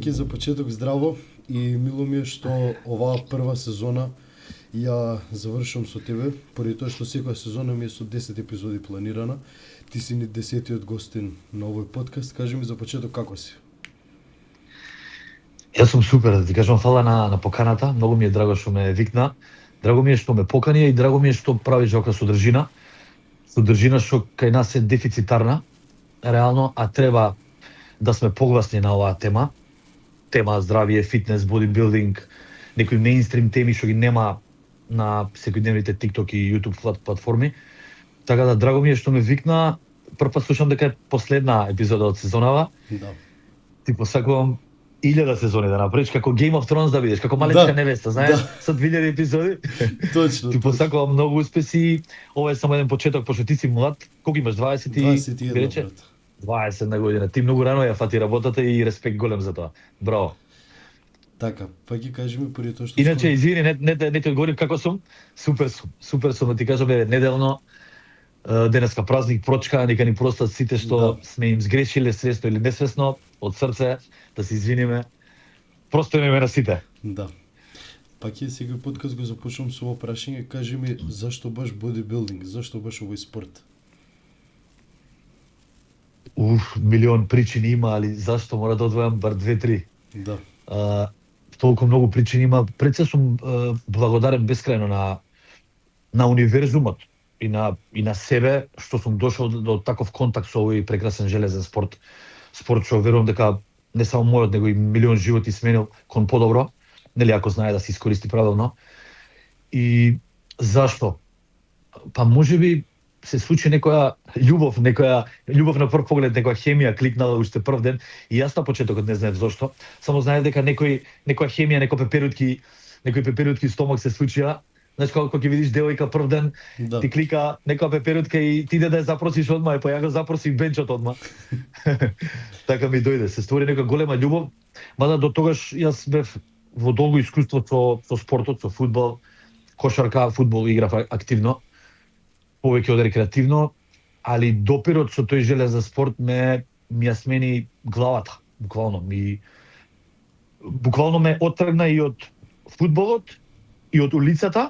Паќе за почеток здраво и мило ми е што оваа прва сезона ја завршувам со тебе, поради тоа што секоја сезона ми е со 10 епизоди планирана. Ти си ни 10-тиот гостин на овој подкаст. Кажи ми за почеток како си? Јас сум супер, да ти кажам фала на поканата, многу ми е драго што ме викна. Драго ми е што ме покани и драго ми е што правиш ваква содржина. Содржина што кај нас е дефицитарна, реално, а треба да сме погласни на оваа тема. Тема здравје, фитнес, бодибилдинг, некои меинстрим теми што ги нема на секојдневните TikTok и YouTube платформи. Така да драго ми е што ме викна. Прв пат слушам дека е последна епизода од сезонава. Да. Ти посакувам 1000 сезони да направиш, како Game of Thrones да видиш, како Малечка невеста, знаеш, со 2000 епизоди. Точно. Ти посакувам многу успеси. Ова е само еден почеток, пошто ти си млад. Колку имаш? 21 брат. 20 на година. Ти многу рано ја фати работата и респект голем за тоа. Браво. Така, па ги кажи ми поради тоа што... Иначе, извини, не ти одговорим како сум. Супер сум, ти кажам, неделно, денеска празник, прочка, нека ни простат сите што сме им сгрешиле свесно или несвесно, од срце, да се извиниме. Просто не ме на сите. Да. Паќе сега подкаст го започнам со ова прашање. Кажи ми, зашто баш бодибилдинг? Зашто баш овој спорт? Милион причини има, али зашто мора да одвојам бар 2-3. Да. Толку многу причини има. Пред се сум благодарен бескрајно на универзумот и на себе што сум дошол до таков контакт со овој прекрасен железен спорт. Спорт што верувам дека не само мојот, него и милион животи сменил кон подобро, нели ако знае да се искористи правилно. И зашто? Па можеби се случи некоја љубов на прв поглед, некоја хемија кликнала уште прв ден и јас на почетокот не знаев зошто. Само знаев дека некоја хемија, некои пеперутки стомак се случија. Знаеш кога ќе видиш девојка прв ден, ти клика некоја пеперутка и ти иде да ја запросиш одма, па ја го запросив бенчот одма. Така ми дојде, се створи некоја голема љубов, мада до тогаш јас бев во долго искуство со спортот, со фудбал, кошарка, фудбал играв активно, повеќе од рекреативно, али допирот со тој железен спорт ми ја смени главата, буквално ме оттргна и од фудбалот и од улицата,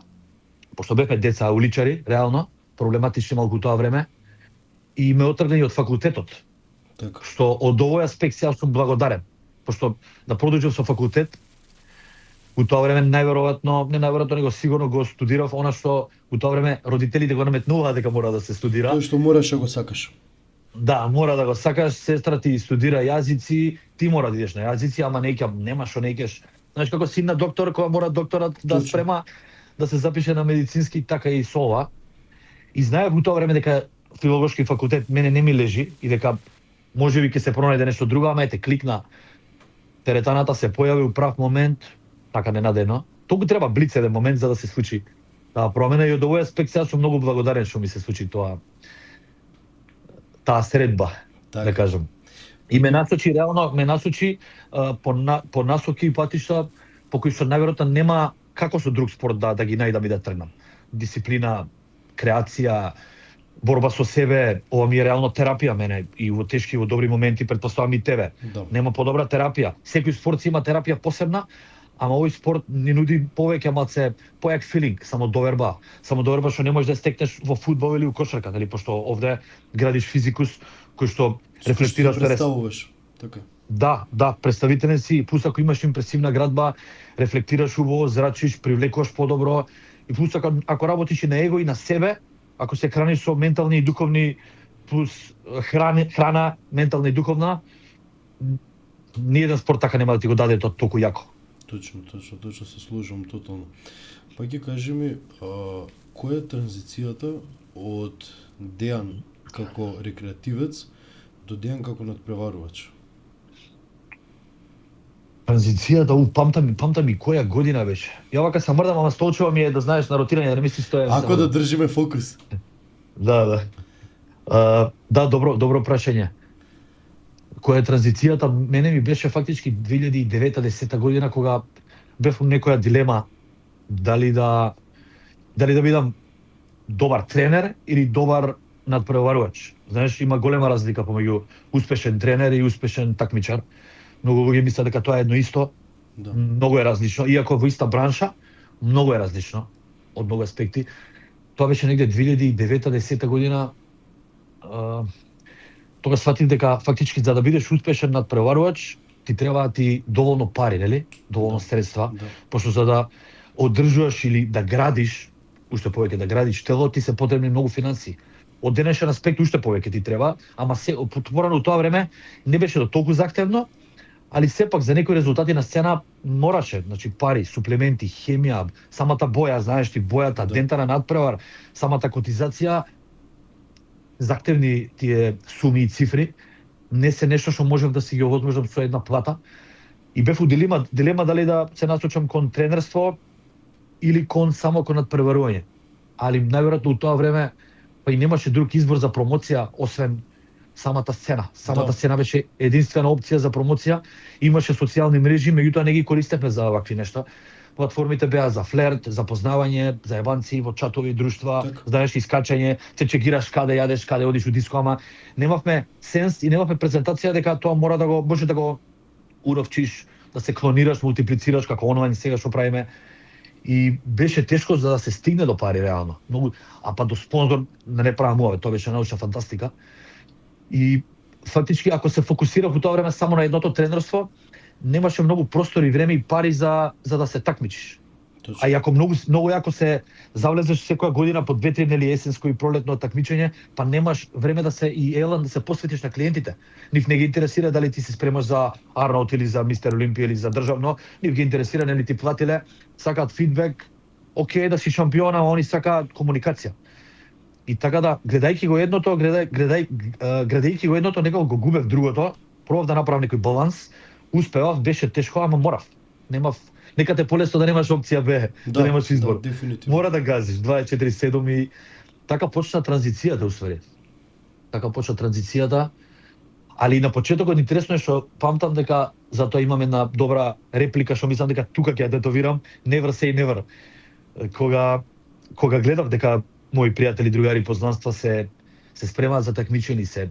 пошто бевме деца уличари, реално, проблематични малку тоа време, и ме оттргна и од факултетот. Така. Што од овој аспект јас сум благодарен, пошто да продолжив со факултет, у тоа време најверојатно него сигурно го студирав она што у тоа време родителите го наметнуваа дека мора да се студира. Тоа што мораш да го сакаш. Да, мора да го сакаш, сестра ти студира јазици, ти мора да идеш на јазици, ама нема што не икеш. Знаеш како син на доктор, кога мора докторат да спрема да се запише на медицински, така и со ова. И знаев у тоа време дека филолошки факултет мене не ми лежи и дека можеби ќе се пронајде нешто друго, ама ете кликна теретаната, се појави у прав момент, така ненадено. Толку треба блиц еден момент за да се случи таа промена и од овој аспект јас сум многу благодарен што ми се случи таа средба, да кажам. И ме насочи по насоки и патишта по кои што најверојатно нема како со друг спорт да ги најдам и да тргнам. Дисциплина, креација, борба со себе, ова ми е реално терапија мене и во тешки и во добри моменти, претпоставам и тебе. Да. Нема подобра терапија. Секој спорт има терапија посебна, ама овој спорт ни нуди повеќе малце појак филинг, самодоверба што не можеш да стекнеш во фудбал или во кошарка, нели, пошто овде градиш физикус кој што рефлектираш представуваш. Така. Да, представителен си, плюс ако имаш импресивна градба, рефлектираш убаво, зрачиш, привлекуваш подобро и плюс ако работиш и на его и на себе, ако се храниш со ментални и духовни плюс храна ментална и духовна, ниеден спорт така нема да ти го даде тоа толку јако. Точно се служам тотално. Па ги кажи ми, која е транзицијата од Дејан како рекреативец до Дејан како надпреварувач? Транзицијата, памтам ми која година беше. Ја вака се мрдам, ама столчево ми е да знаеш на ротирање, да не ми си стојам. Ако да држиме фокус. Да, добро прашање. Која е транзицијата, мене ми беше фактички 2009-10 година, кога бев во некоја дилема дали да бидам добар тренер или добар надпреварувач. Знаеш, има голема разлика помеѓу успешен тренер и успешен такмичар. Многу луѓе мислат дека тоа е едно исто. Да. Многу е различно, иако во иста бранша, многу е различно од многу аспекти. Тоа беше негде 2009-10 година. Тога сватив дека фактички за да бидеш успешен надпреварувач, ти треба ти доволно пари, нели? Доволно средства, Да. пошто за да одржуваш или да градиш, уште повеќе да градиш тело, ти се потребни многу финансии. Од денешен аспект уште повеќе ти треба, ама се порано у тоа време не беше до толку захтевно, али сепак за некои резултати на сцена мораше, значи пари, суплементи, хемија, самата боја, знаеш ти бојата, Да. дента на надпревар, самата котизација, захтевни тие суми и цифри, не се нешто што можев да си ги овозможам со една плата. И бев у дилема дали да се насочам кон тренерство или само кон надпреварување. Али најверојатно у тоа време па и немаше друг избор за промоција освен самата сцена. Самата сцена беше единствена опција за промоција. Имаше социјални мрежи, меѓутоа не ги користевме за вакви нешта. Платформите беа за флерт, за познавање, за ебанци во чатови друштва, Так. знаеш, искачање, се чекираш каде јадеш, каде одиш у диско, ама немавме сенс и немавме презентација дека тоа мора да го може да го уровчиш, да се клонираш, мултиплицираш како онлайн сега што правиме. И беше тешко за да се стигне до пари реално. Многу, а па до спонзор не правам ова, тоа беше научна фантастика. И фактички ако се фокусирав во тоа време само на едното тренерство, немаше многу простор и време и пари за да се такмичиш. Точно. А и ако многу јако се завлезеш секоја година по 2-3 нели есенско и пролетно такмичење, па немаш време да се и елан да се посветиш на клиентите. Нив не ги интересира дали ти се спремаш за Арнолд или за Мистер Олимпија или за државно, нив ги интересира нели ти платиле, сакаат фидбек, окей да си шампион, а они сакаат комуникација. И така да, гледајќи го едното, градајќи го едното, некако го губев другото, пробав да направам некој баланс, успевав, беше тешко, ама морав. Нека те полесно да немаш опција Б, да немаш избор. Да, дефинитивно. Мора да газиш 24/7 и така почна транзицијата уствари. Така почна транзицијата, али на почетокот интересно е што памтам дека затоа имам една добра реплика што мислам дека тука ќе ја детовирам, never say never. Кога гледав дека мои пријатели, другари, познанства се спремаат за такмичени, се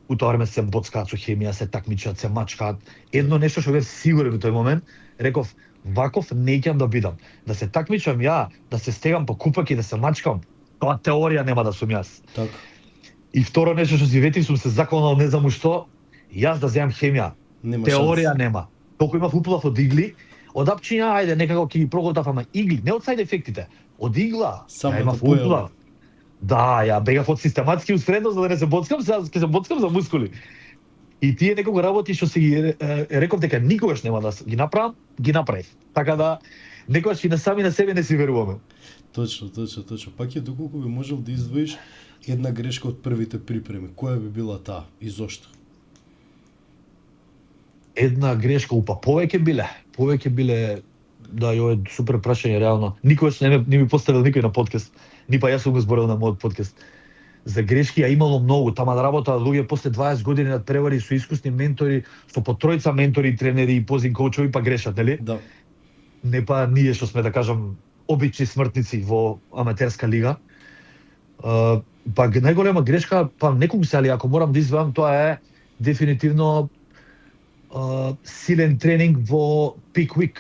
у тоа време се боцкаат со хемија, се такмичат, се мачкаат. Едно нешто што бев сигурен во тој момент, реков, ваков не ќе да бидам. Да се такмичам ја, да се стегам по купак и да се мачкам, тоа теорија нема да сум јас. Така. И второ нешто што си ветив, сум се заклонал не знам што, јас да земам хемија. Нема Теорија шанс. нема. Толку имав уплав од игли, од апчиња, ајде некако ќе ги проголтав, ама игли, не од сајд ефектите, од игла. Само Ја имав да појава. уплав. Да, ја бегав од систематски успредно за да не се боцкам, сега ќе се боцкам за мускули. И тие некако работи што си ги реков дека никогаш нема да ги направам, ги направив. Така да некогаш и на сами на себе не си веруваме. Точно. Пак е доколку би можел да издвоиш една грешка од првите припреми, која би била таа и зошто? Една грешка, повеќе биле, да, и ова е супер прашање реално. Никогаш не ми поставил никој на подкаст, ни па јас сум го зборил на мојот подкаст. За грешки ја имало многу, тама да работа луѓе после 20 години над превари со искусни ментори, со по тројца ментори, тренери и позин коучови, па грешат, нели? Да. Не па ние што сме, да кажам, обични смртници во аматерска лига. Па најголема грешка, па некогу се, али ако морам да извадам, тоа е дефинитивно силен тренинг во пик week.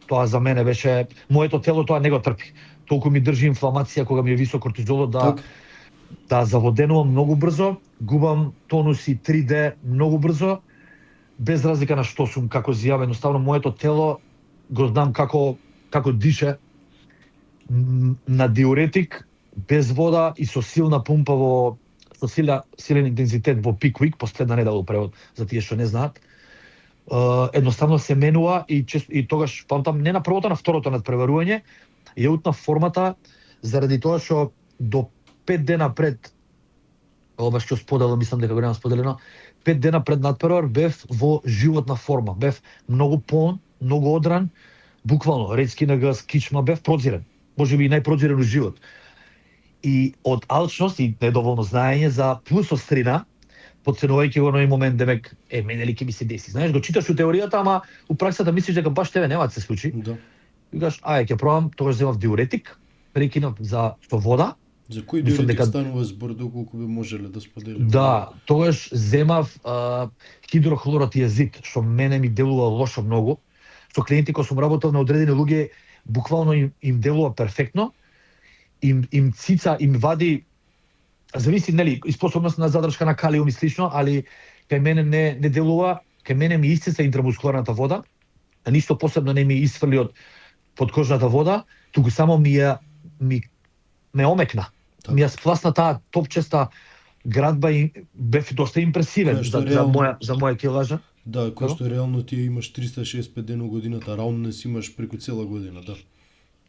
Тоа за мене беше, моето тело тоа не го трпи. Толку ми држи инфламација кога ми е висок кортизолот да заводенувам многу брзо, губам тонус и 3D многу брзо, без разлика на што сум, како зијам, едноставно моето тело го знам како дише на диуретик, без вода и со силна пумпа со силен интензитет во пик week, последна недела превод за тие што не знаат. Едноставно се менува и тогаш памтам не на првото, на второто надпреварување ја утнав формата заради тоа што до 5 дена пред, ова што споделам, мислам дека го немам споделено, 5 дена пред надпревар бев во животна форма, бев многу полн, многу одран, буквално речки на газ, кичма, бев прозирен, можеби и најпрозирен у живот. И од алчност и недоволно знаење за плюс острина, подценувајќи го на момент, демек, мене ли ќе ми се деси. Знаеш, го читаш у теоријата, ама у праксата мислиш дека баш тебе нема да се случи. Да. Викаш, ќе пробам, тогаш земав диуретик, прекинав со вода, За кој Мислам диуретик дека станува збор, доколку би можеле да споделиме? да, тогаш земав хидрохлоротиазид, што мене ми делува лошо многу. Со клиенти кои сум работел на одредени луѓе, буквално им делува перфектно. Им цица, им вади, зависи нели способност на задршка на калиум и слично, али кај мене не делува, кај мене ми исцеца интрамускуларната вода, а ништо посебно не ми исфрли од подкожната вода, туку само ме омекна. Така. Ми ја спласна таа топчеста градба и бев доста импресивен Која што за моја килажа. Да, кој што реално ти имаш 365 дена годината, раунднес имаш преку цела година, да.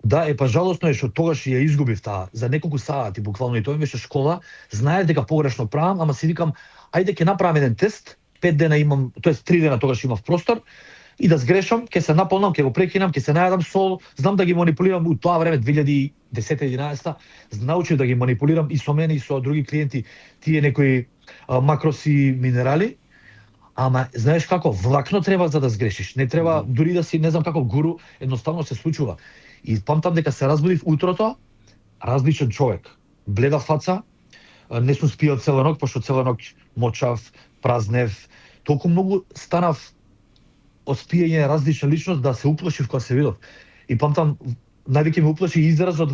Да, па жалосно е што тогаш ја изгубив таа за неколку сати буквално и тоа ми беше школа. Знаев дека погрешно правам, ама си викам ајде ќе направам еден тест, 5 дена имам, тоест 3 дена тогаш имав простор и да сгрешам, ќе се наполнам, ќе го прекинам, ќе се најадам сол, знам да ги манипулирам у тоа време 2010-11, научив да ги манипулирам и со мене и со други клиенти тие некои макроси минерали. Ама знаеш како, влакно треба за да сгрешиш. Не треба дури да си не знам како гуру, едноставно се случува. И памтам дека се разбудив утрото, различен човек, бледа фаца, не сум спиел цела ноќ, пошто цела ноќ мочав, празнев, толку многу станав од спиење различна личност да се уплашив кога се видов. И памтам, највеќе ме уплаши изразот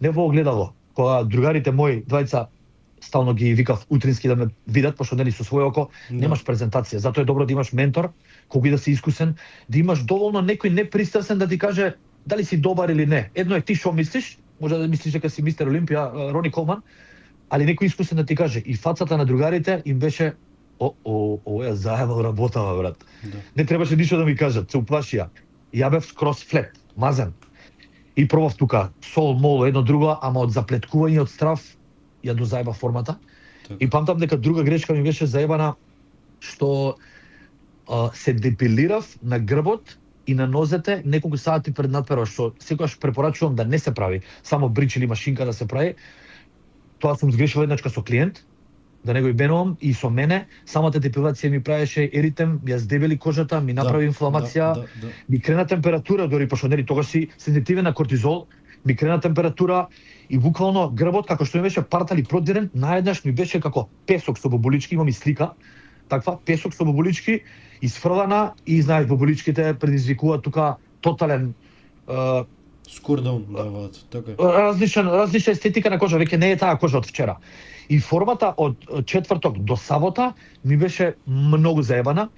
не во огледало, кога другарите мои, двајца, стално ги викав утрински да ме видат, пошто нели со свој око немаш презентација. Затоа е добро да имаш ментор, колку и да си искусен, да имаш доволно некој непристрасен да ти каже дали си добар или не. Едно е ти што мислиш, може да мислиш дека си мистер Олимпија, Рони Колман, али некој искусен да ти каже. И фацата на другарите им беше овој заебал работава, брат. Да. Не требаше ништо да ми кажат, се уплашија. Ја бев скрос флет, мазен. И пробав тука сол, мол, едно друго, ама од заплеткување, од страв, ја дозаеба формата. Така. И памтам дека друга грешка ми беше заебана, што се депилирав на грбот и на нозете неколку сати пред надпрва, што секогаш препорачувам да не се прави, само брич или машинка да се прави. Тоа сум сгрешил едначка со клиент, да не го бенувам, и со мене самата депилација ми правеше еритем, ја здебели кожата, ми направи инфламација, ми крена температура, дори пошто нели тогаш си сензитивен на кортизол, ми крена температура и буквално грбот како што ми беше партали продирен, наеднаш ми беше како песок со боболички, имам и слика, таква песок со боболички изфрлана и знаеш боболичките предизвикуваат тука тотален скордаун даваат, така. Различна естетика на кожа, веќе не е таа кожа од вчера. И формата од четврток до сабота ми беше многу заебана.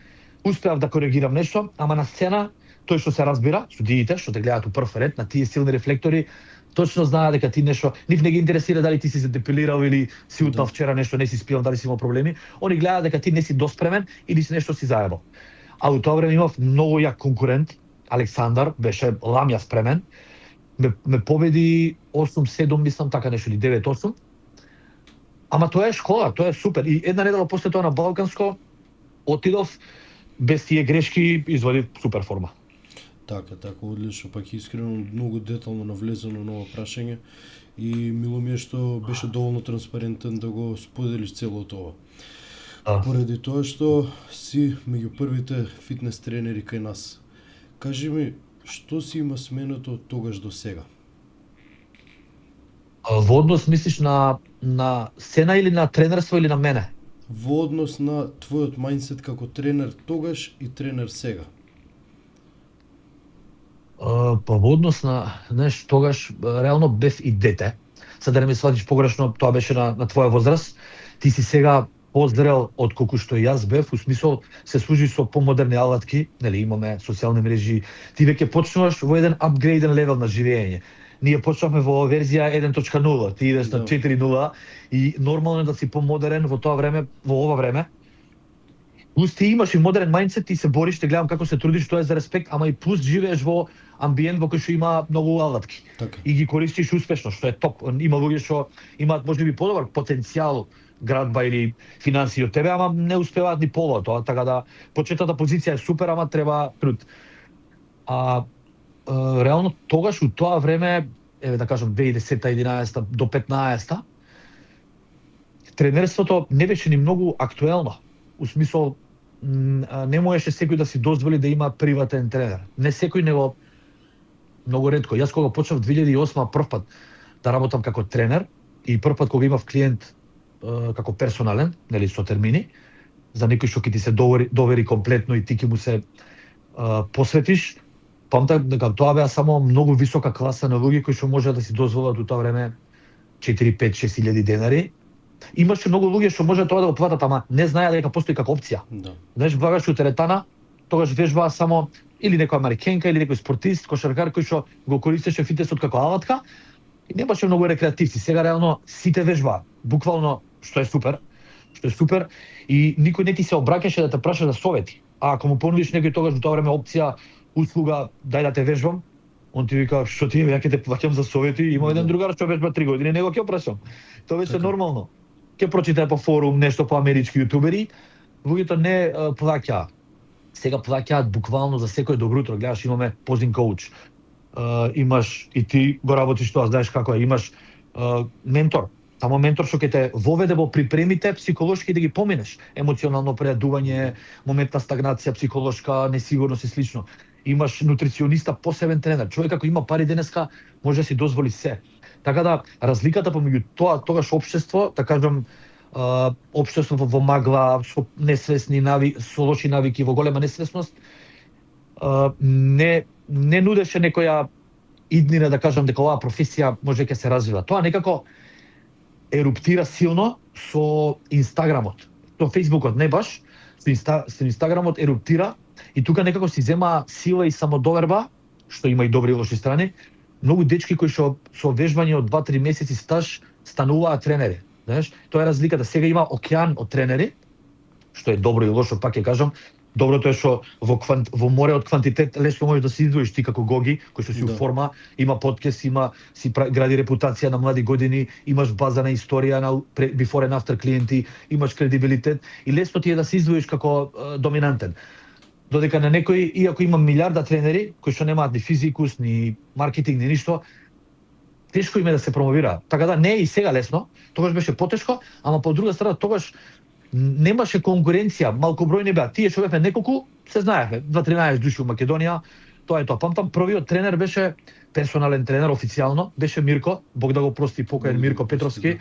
Успеав да коригирам нешто, ама на сцена тој што се разбира, судиите што те гледаат у прв ред на тие силни рефлектори, точно знаат дека ти нешто, нив не ги интересира дали ти си се депилирал или си утнал вчера нешто, не си спиел, дали си имал проблеми. Они гледаат дека ти не си доспремен или си нешто си заебал. А у тоа време имав многу јак конкурент, Александар, беше ламја спремен. Ме победи 8-7, мислам така нешто, или 9-8. Ама тоа е школа, тоа е супер. И една недела после тоа на Балканско отидов без тие грешки, извадив супер форма. Така, одлично, пак искрено многу детално навлезено на ова прашање и мило ми е што беше доволно транспарентен да го споделиш целото ова. Поради тоа што си меѓу првите фитнес тренери кај нас. Кажи ми, што си има сменето од тогаш до сега? Во однос мислиш на сцена или на тренерство или на мене? Во однос на твојот мајндсет како тренер тогаш и тренер сега. Па во однос на, знаеш, тогаш реално бев и дете. Сега да не ме сватиш погрешно, тоа беше на твоја возраст. Ти си сега позрел од колку што јас бев, у смисол се служиш со помодерни алатки, нели имаме социјални мрежи, ти веќе почнуваш во еден апгрейден левел на живење. Ние почнавме во верзија 1.0, ти идеш на 4.0 и нормално е да си помодерен во тоа време, во ова време. Плюс ти имаш и модерен мајндсет, ти се бориш, те гледам како се трудиш, тоа е за респект, ама и плюс живееш во амбиент во кој што има многу алатки. Така. И ги користиш успешно, што е топ. Има луѓе што имаат можеби подобар потенцијал, градба или финансии од тебе, ама не успеваат ни пола тоа, така да почетната позиција е супер, ама треба труд. Реално тогаш у тоа време, еве да кажам 2010-11 до 15 тренерството не беше ни многу актуелно. У смисол не можеше секој да си дозволи да има приватен тренер. Не секој, него многу ретко. Јас кога почнав 2008 прв пат да работам како тренер, и прв пат кога имав клиент како персонален, нели со термини, за некој што ќе ти се довери комплетно и ти ќе му се посветиш, памтам дека тоа беа само многу висока класа на луѓе кои што можеа да си дозволат у тоа време 4, 5, 6 илјади денари. Имаше многу луѓе што можеа тоа да го платат, ама не знаеа дека постои како опција. Да. Знаеш, влагаш у теретана, тогаш вежбаа само или некоја америкенка или некој спортист, кошаркар кој што го користеше фитнесот како алатка и немаше многу рекреативци. Сега реално сите вежбаа, буквално, што е супер и никој не ти се обраќаше да те праша за совети. А ако му понудиш некој тогаш во тоа време опција, услуга, дај да те вежбам, он ти вика што ти ја ќе те плаќам за совети, има еден другар што вежба 3 години, него ќе прашам. Тоа беше нормално. Ќе прочитај по форум нешто по амерички јутубери, луѓето не плаќаа. Сега плаќаат буквално за секој добро утро. Гледаш, имаме позин коуч. Имаш и ти го работиш тоа, знаеш како е, имаш ментор. Само ментор што ќе те воведе во припремите психолошки да ги поминеш. Емоционално прејадување, моментна стагнација, психолошка несигурност и слично. Имаш нутрициониста, посебен тренер. Човек ако има пари денеска, може да си дозволи се. Така да разликата помеѓу тогаш општество, да кажам, општество во магла, со несвесни со лоши навики, во голема несвесност, не нудеше некоја иднина да кажам дека оваа професија може ќе се развива. Тоа некако еруптира силно со Инстаграмот. Со Фејсбукот не баш, со Инстаграмот еруптира и тука некако си зема сила и самодоверба, што има и добри и лоши страни. Многу дечки кои што со вежбање од 2-3 месеци стаж стануваат тренери. Знаеш, тоа е разликата. Сега има океан од тренери, што е добро и лошо, пак ќе кажам. Доброто е што во море од квантитет лесно можеш да се издвоиш ти како Гоги, кој што си у форма, има подкаст, гради репутација на млади години, имаш база на историја на before and after клиенти, имаш кредибилитет и лесно ти е да се издвоиш како доминантен. Додека на некој, иако има милиарда тренери кои што немаат ни физикус, ни маркетинг, ни ништо, тешко им е да се промовира. Така да не е и сега лесно, тогаш беше потешко, ама по друга страна тогаш немаше конкуренција, малку бројни беа. Тие што бевме неколку, се знаевме, 2-13 души у Македонија, тоа е тоа. Памтам првиот тренер беше персонален тренер официјално, беше Мирко, Бог да го прости, покоен Мирко Петровски.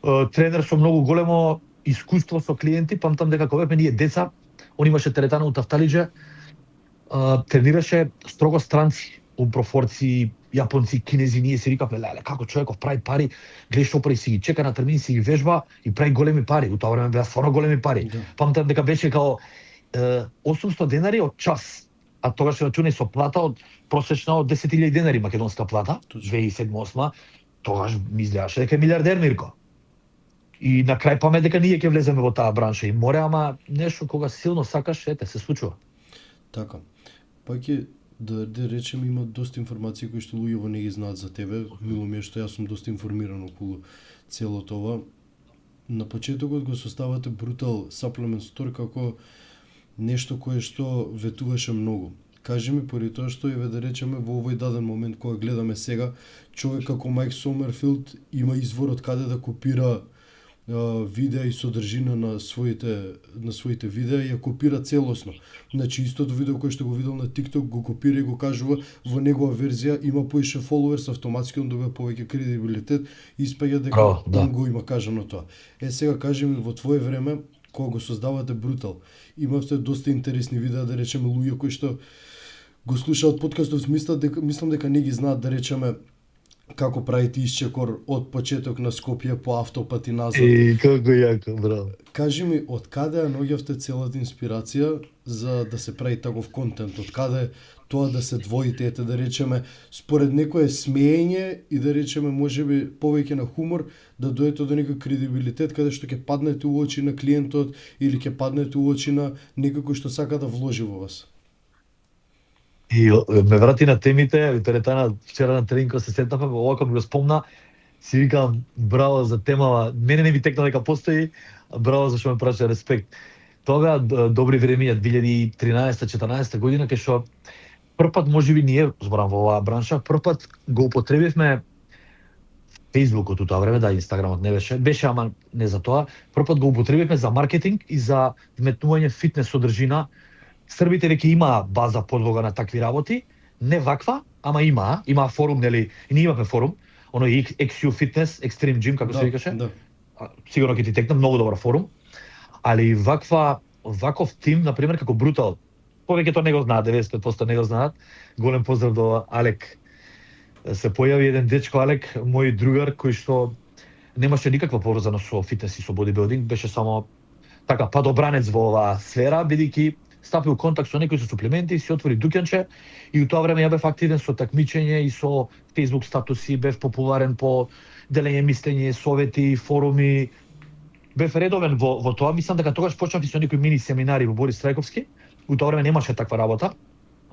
Тренер со многу големо искуство со клиенти, памтам дека кога бевме ние деца, он имаше теретана у Тафталидже, тренираше строго странци, умпрофорци, јапонци, кинези, ние си викавме, леле, како човеков прави пари, гледаш што прави, си ги чека на термини, си ги вежба и прави големи пари. У тоа време беа стварно големи пари. Да. Памтам дека беше као 800 денари од час, а тогаш се рачуна со плата од просечна од 10.000 денари македонска плата, 2007-2008, тогаш ми изгледаше дека е милиардер Мирко. И на крај памет дека ние ќе влеземе во таа бранша и море, ама нешто кога силно сакаш, ете, се случува. Така. Пак е да речем има доста информации кои што луѓето не ги знаат за тебе. Мило ми е што јас сум доста информиран околу целото ова. На почетокот го составате Brutal Supplement Store како нешто кое што ветуваше многу. Кажи ми, поради тоа што еве да речеме во овој даден момент кога гледаме сега, човек како Майк Сомерфилд има извор од каде да копира видеа и содржина на своите видеа и ја копира целосно. Значи истото видео кое што го видел на TikTok го копира и го кажува во негова верзија, има поише фоловерс, автоматски он добива повеќе кредибилитет и испаѓа дека он го има кажано тоа. Сега кажи ми, во твое време кога го создавате Brutal, имавте доста интересни видеа, да речеме луѓе кои што го слушаат подкастов, мислам дека не ги знаат, да речеме како правите исчекор од почеток на Скопје по автопат и назад. Како јако, браво. Кажи ми, од каде ја наоѓавте целата инспирација за да се прави таков контент? Од каде тоа да се двоите, ете да речеме, според некое смеење и да речеме можеби повеќе на хумор, да дојдете до некој кредибилитет каде што ќе паднете у очи на клиентот или ќе паднете у очи на некој кој што сака да вложи во вас? И ме врати на темите, теретана вчера на тренинг се сетнавме, овако ми го спомна, си викам браво за темава, мене не ми текна дека постои, браво зашто ме праша, респект. Тоа беа добри времиња 2013-14 година, кај што првпат можеби ние, зборам во оваа бранша, првпат го употребивме Фејсбукот у тоа време, да, Инстаграмот не беше, ама не за тоа. Првпат го употребивме за маркетинг и за вметнување фитнес содржина. Србите веќе имаа база подлога на такви работи, не ваква, ама имаа форум, нели, и ние имавме форум, оној XU Fitness, Extreme Gym, како се викаше. Да. Сигурно ќе ти текне, многу добар форум. Али ваков тим, на пример, како Brutal, повеќето не го знаат, 90% не го знаат. Голем поздрав до Алек. Се појави еден дечко Алек, мој другар, кој што немаше никаква поврзана со фитнес и со бодибилдинг, беше само така падобранец во оваа сфера, бидејќи стапи у контакт со некои со суплементи, си отвори дуќанче и у тоа време ја бев активен со такмичење и со Facebook статуси, бев популарен по делење мислење, совети, форуми. Бев редовен во тоа, мислам дека тогаш почнав и со некои мини семинари во Борис Трајковски. У тоа време немаше таква работа.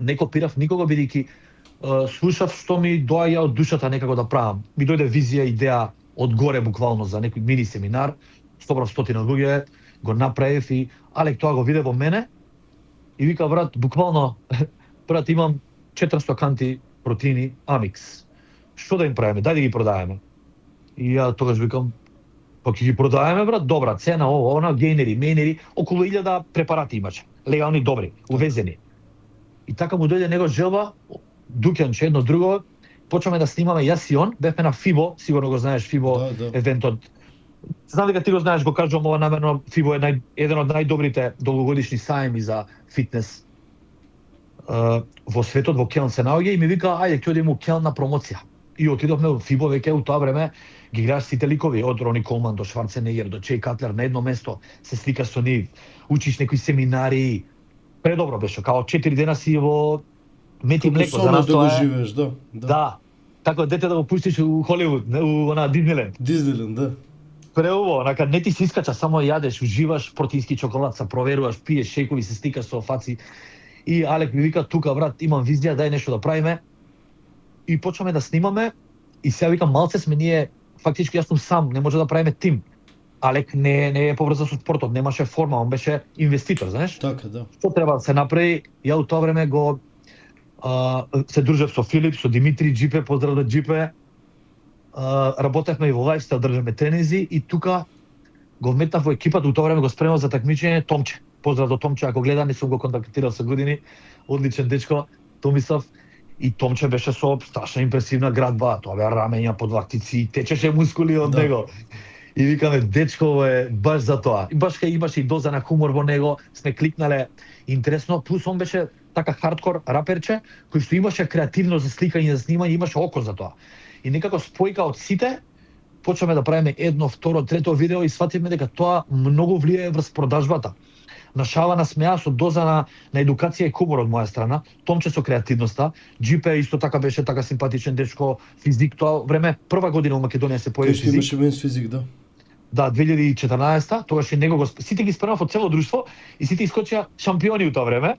Не копирав никого бидејќи слушав што ми доаѓа од душата некако да правам. Ми дојде визија, идеја од горе буквално за некој мини семинар, собрав 100 луѓе, го направив и Алек тоа го виде во мене и вика брат, буквално брат имам 400 канти протеини Amix. Што да им правиме? Дај да ги продаваме. И ја тогаш викам, па ќе ги продаваме брат, добра цена, ово, она, гейнери, мейнери, околу 1000 препарати имаше, легални, добри, увезени. И така му дојде него желба, дуќанче, едно друго, почваме да снимаме јас и он, бевме на Фибо, сигурно го знаеш Фибо, евентот. Знам дека ти го знаеш, го кажувам ова намерно, Фибо е еден од најдобрите долгогодишни сајми за фитнес во светот, во Келн се наоѓа и ми вика, ајде ќе одиме у Келн на промоција. И отидовме во Фибо, веќе у тоа време ги играеш сите ликови, од Рони Колман до Шварценегер, до Чеј Катлер на едно место, се сликаш со нив, учиш некои семинари. Предобро беше, као 4 дена си во мети млеко, за нас тоа да го живееш, да. Да. Како дете да го пуштиш у Холивуд, у на Дизниленд. Дизниленд, да. Преубаво, онака не ти се искача, само јадеш, уживаш протеински чоколад, се проверуваш, пиеш шејкови, се стикаш со фаци. И Алек ми вика, тука брат, имам визија, дај нешто да правиме. И почваме да снимаме и сега викам, малце сме ние, фактички јас сум сам, не може да правиме тим. Алек не е поврзан со спортот, немаше форма, он беше инвеститор, знаеш? Така, да. Што треба да се направи? Ја у тоа време го се дружев со Филип, со Димитри Джипе, поздрав до Джипе. Работевме и во лајфстайл, држаме тренизи и тука го вметнав во екипата, у тоа време го спремав за такмичење Томче. Поздрав до Томче, ако гледа, не сум го контактирал со години. Одличен дечко, Томислав. И Томче беше со страшна импресивна градба, тоа беа рамења, подлактици, течеше мускули од него. И викаме, дечко е баш за тоа. И баш кај имаше и доза на хумор во него, сме кликнале интересно, плюс он беше така хардкор раперче, кој што имаше креативност за сликање, за снимање, имаше око за тоа. И некако спојка од сите, почваме да правиме едно, второ, трето видео и свативме дека тоа многу влијае врз продажбата. На шала, на смеа, со доза на едукација и хумор од моја страна, Томче со креативноста, Джипе исто така беше така симпатичен дечко, физик, тоа време прва година во Македонија се појави физик. Кај што имаше менс физик, да. Да, 2014-та, тогаш и него сите ги спремав од цело друштво и сите искочија шампиони у тоа време.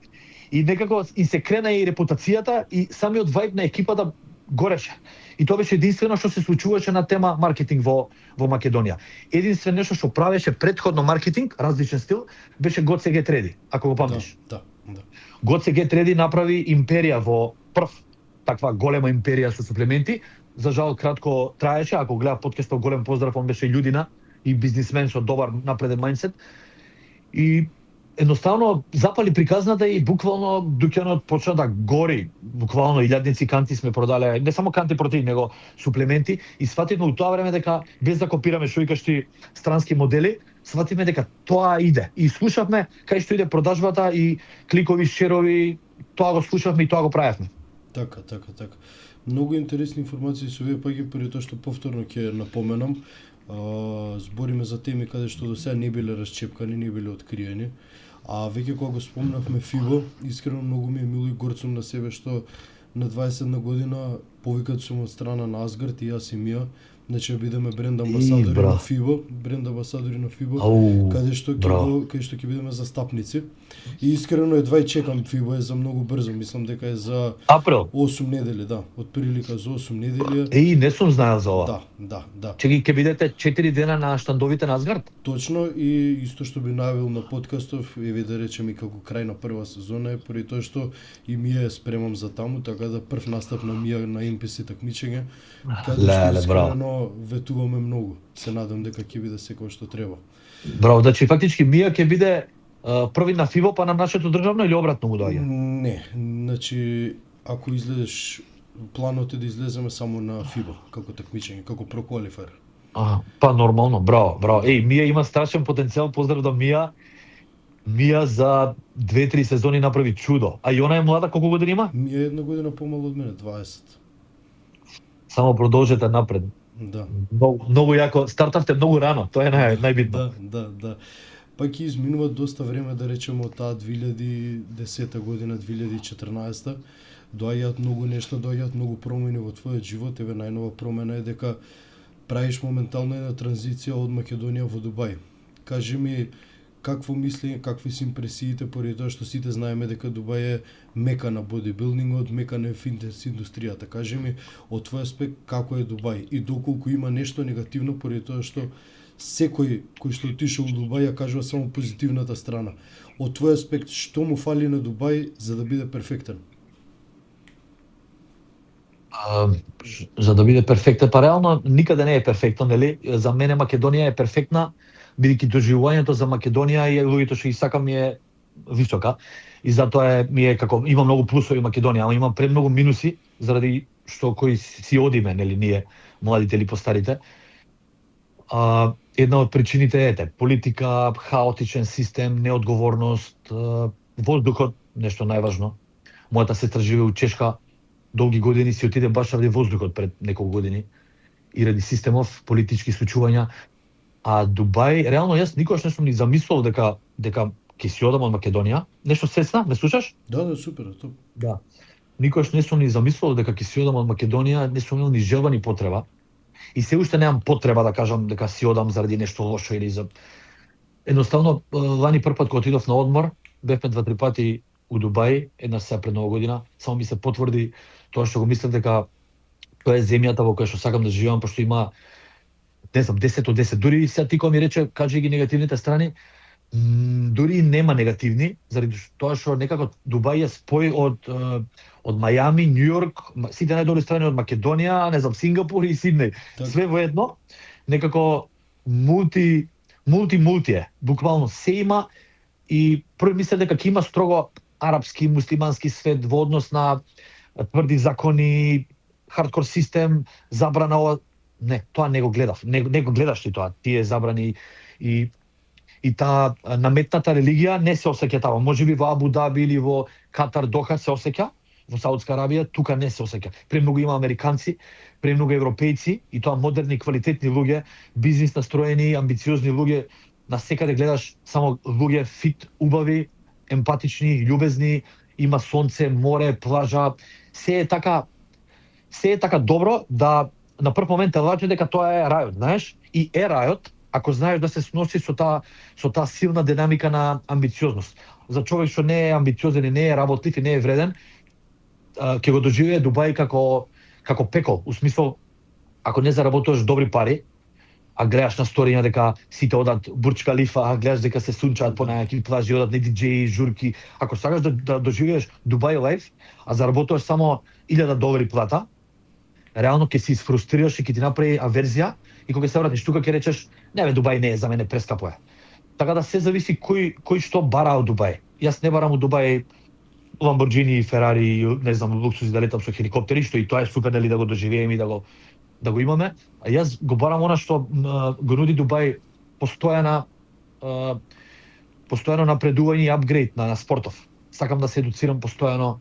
И некако и се крена и репутацијата и самиот вајб на екипата гореше. И тоа беше единствено што се случуваше на тема маркетинг во Македонија. Единствено нешто што правеше претходно маркетинг, различен стил, беше God Get Ready, ако го памтиш. Да. God Get Ready направи империја во прв таква голема империја со суплементи. За жал кратко траеше, ако гледа подкастот, голем поздрав, он беше људина и бизнисмен со добар напреден мајндсет. И едноставно запали приказната и буквално дуќанот почна да гори. Буквално илјадници канти сме продале, не само канти протеин, него суплементи и свативме у тоа време дека без да копираме што викаш ти странски модели, свативме дека тоа иде. И слушавме кај што иде продажбата и кликови, шерови, тоа го слушавме и тоа го правевме. Така. Многу интересни информации со вие, па ги пред тоа што повторно ќе напоменам. Збориме за теми каде што до сега не биле расчепкани, не биле откриени. А веќе кога го спомнавме Фибо, искрено многу ми е мило и горцум на себе што на 21 година повикат сум од страна на Асгард и јас и Мија, значи бидеме бренд амбасадори на Фибо, каде што ќе бидеме застапници. И искрено едва и чекам, Фибо е за многу брзо, мислам дека е за април 8 недели, да, од прилика за 8 недели. Не сум знаел за ова. Да. Ќе бидете 4 дена на штандовите на Асгард? Точно, и исто што би најавил на подкастов, еве да речем и како крај на прва сезона е поради тоа што и Мија спремам за таму, така да прв настап на Мија на NPC такмичење, каде што искрено ветуваме многу. Се надам дека ќе биде секој што треба. Браво, значи фактички Мија ќе биде први на Фибо, па на нашето државно или обратно му доаѓа? Не, значи ако излезеш планот е да излеземе само на FIBA, како такмичење, како Pro Qualifier. Па нормално, браво, браво. Мија има страшен потенцијал, поздрав до Мија. Мија за 2-3 сезони направи чудо. А и она е млада, колку години има? Мија е 1 година помало од мене, 20. Само продолжете напред. Да. Многу јако, стартавте многу рано, тоа е најбитно. Да. Па ќе изминува доста време, да речеме, од таа 2010 година, 2014. Доаѓаат многу нешта, доаѓаат многу промени во твојот живот. Еве најнова промена е дека правиш моментално една транзиција од Македонија во Дубај. Кажи ми, какво мисли, какви се импресиите, поради тоа што сите знаеме дека Дубај е мека на бодибилдингот, мека на фитнес индустријата. Кажи ми, од твој аспект, како е Дубај и доколку има нешто негативно, поради тоа што секој кој што отишол во Дубај ја кажува само позитивната страна. Од твој аспект, што му фали на Дубај за да биде перфектен? За да биде перфектен, па реално никаде не е перфектно, нели? За мене Македонија е перфектна, бидејќи доживувањето за Македонија и луѓето што ги сакам е висока. И затоа ми е како има многу плусови Македонија, ама има премногу минуси заради што кои си одиме, нели, ние младите или постарите. Една од причините е политика, хаотичен систем, неодговорност, воздухот, нешто најважно. Мојата сестра живее у Чешка, долги години си отиде баш ради воздухот пред неколку години и ради системов, политички случувања. А Дубај, реално јас никогаш не сум ни замислувал дека ќе си одам од Македонија. Нешто сесна, ме слушаш? Да, супер, топ. Да. Никогаш не сум ни замислувал дека ќе си одам од Македонија, не сум имал ни желба ни потреба. И се уште немам потреба да кажам дека си одам заради нешто лошо или за... Едноставно, лани прв пат кога отидов на одмор, бевме 2-3 пати у Дубај, една сега пред нова година, само ми се потврди тоа што го мислев дека тоа е земјата во која што сакам да живеам, пошто има, не знам, 10 од 10. Дури сега ти кога ми рече, кажи ги негативните страни, дури нема негативни, заради тоа што некако Дубај е спој од Мајами, Њу Јорк, сите најдобри страни од Македонија, не знам, Сингапур и Сиднеј. Све во едно, некако мулти е, буквално се има. И први мислев дека ќе има строго арапски, муслимански свет во однос на тврди закони, хардкор систем, забрана ова. Не, тоа не го гледав. Не го гледаш ли тоа? Тие забрани и таа наметната религија не се осеќа тamo. Можеби во Абу Даби или во Катар, Доха се осеќа, во Саудска Арабија, тука не се осеќа. Премногу има американци, премногу европејци и тоа модерни, квалитетни луѓе, бизнис настроени, амбициозни луѓе. На секаде гледаш само луѓе фит, убави, емпатични, љубезни, има сонце, море, плажа. Се е така добро да на прв момент те лаже дека тоа е рајот, знаеш? И е рајот ако знаеш да се сноси со таа силна динамика на амбициозност. За човек што не е амбициозен и не е работлив и не е вреден, ќе го доживее Дубај како пекол, у смисол ако не заработуваш добри пари, а гледаш на сторија дека сите одат Бурдж Калифа, а гледаш дека се сунчаат по најаки плажи, одат на диџеи, журки. Ако сакаш да доживееш Дубај лайф, а заработуваш само $1000 плата, реално ќе се изфрустрираш и ќе ти направи аверзија и кога се вратиш тука ќе речеш, не бе, Дубај не е за мене, прескапо е. Така да се зависи кој што бара од Дубај. Јас не барам од Дубај Ламборџини, Ферари, не знам, луксузи да летам со хеликоптери, што и тоа е супер нели да го доживееме и да го имаме. А јас го барам она што го нуди Дубај, постојано напредување и апгрейд на спортов. Сакам да се едуцирам постојано.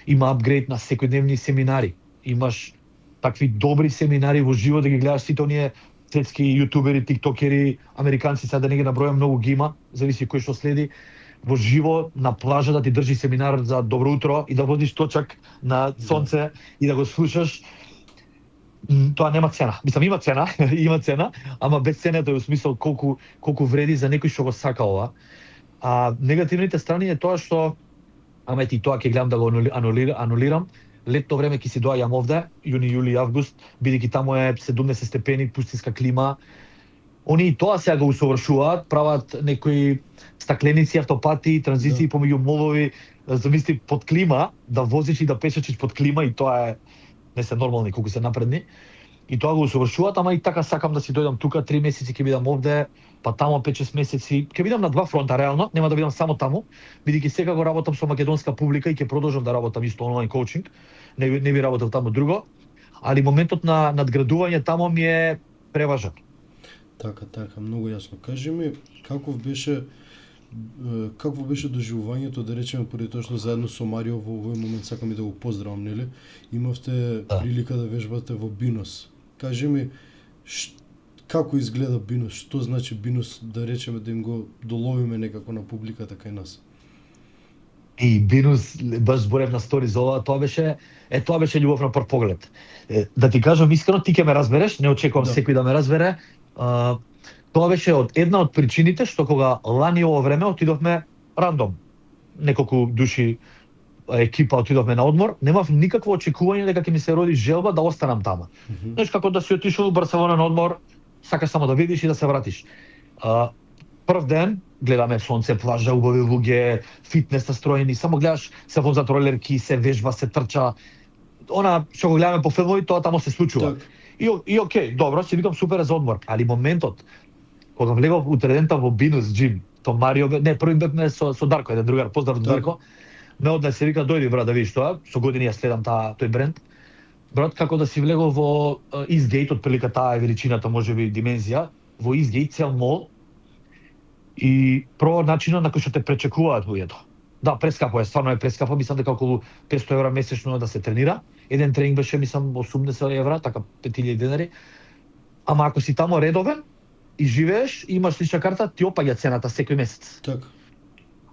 Има апгрейд на секојдневни семинари. Имаш такви добри семинари во живо да ги гледаш сите оние светски јутубери, тиктокери, американци, сега да не ги набројам, многу ги има, зависи кој што следи. Во живо на плажа да ти држи семинар за добро утро и да водиш точак на сонце и да го слушаш. Тоа нема цена. Мислам, има цена, ама без цената е во смисол колку вреди за некој што го сака ова. А негативните страни е тоа што, ама и тоа ќе гледам да го анулирам, летно време ќе си доаѓам овде, јуни, јули, август, бидејќи таму е 70 степени, пустинска клима. Они и тоа сега го усовршуваат, прават некои стакленици, автопати, транзиции помеѓу молови, замисли под клима, да возиш и да пешачиш под клима и тоа е не се нормални колку се напредни. и тоа го усовршуваат, ама и така сакам да си дојдам тука 3 месеци ќе бидам овде, па тамо 5-6 месеци. Ќе бидам на два фронта реално, нема да бидам само таму, бидејќи сега го работам со македонска публика и ќе продолжам да работам исто онлайн коучинг. Не би работел таму друго, али моментот на надградување тамо ми е преважен. Така, многу јасно. Кажи ми, какво беше доживувањето, да речеме, поради тоа што заедно со Марио во овој момент сакам и да го поздравам, нели? Имавте прилика да вежбате во Бинос. Кажи ми, како изгледа Бинос? Што значи Бинос, да речеме, да им го доловиме некако на публиката кај нас? И Бинус, баш зборев на стори за ова, тоа беше љубов на прв поглед. Да ти кажам искрено, ти ќе ме разбереш, не очекувам секој да ме разбере. Тоа беше една од причините што кога лани ово време отидовме рандом. Неколку души екипа отидовме на одмор, немав никакво очекување дека ќе ми се роди желба да останам тама. Знаеш како да си отишол у Барселона на одмор, сакаш само да видиш и да се вратиш. Прв ден гледаме сонце, плажа, убави луѓе, фитнес настроени, само гледаш се возат ролерки, се вежба, се трча. Она што го гледаме по филмови, тоа тамо се случува. Так. И окей, добро, си викам супер за одмор, али моментот кога влегов утредента во Бинус Джим, то Марио, први бевме со Дарко, еден другар, поздрав Дарко. Ме одне се вика дојди брат да видиш тоа, со години ја следам тој бренд. Брат, како да си влегол во Eastgate, отприлика таа е величината, можеби димензија, во Eastgate цел мол и прво начинот на кој што те пречекуваат луѓето. Да, прескапо е, стварно е прескапо, мислам дека околу 500 евра месечно да се тренира. Еден тренинг беше, мислам, 80 евра, така 5000 денари. Ама ако си тамо редовен и живееш, имаш лична карта, ти опаѓа цената секој месец. Така.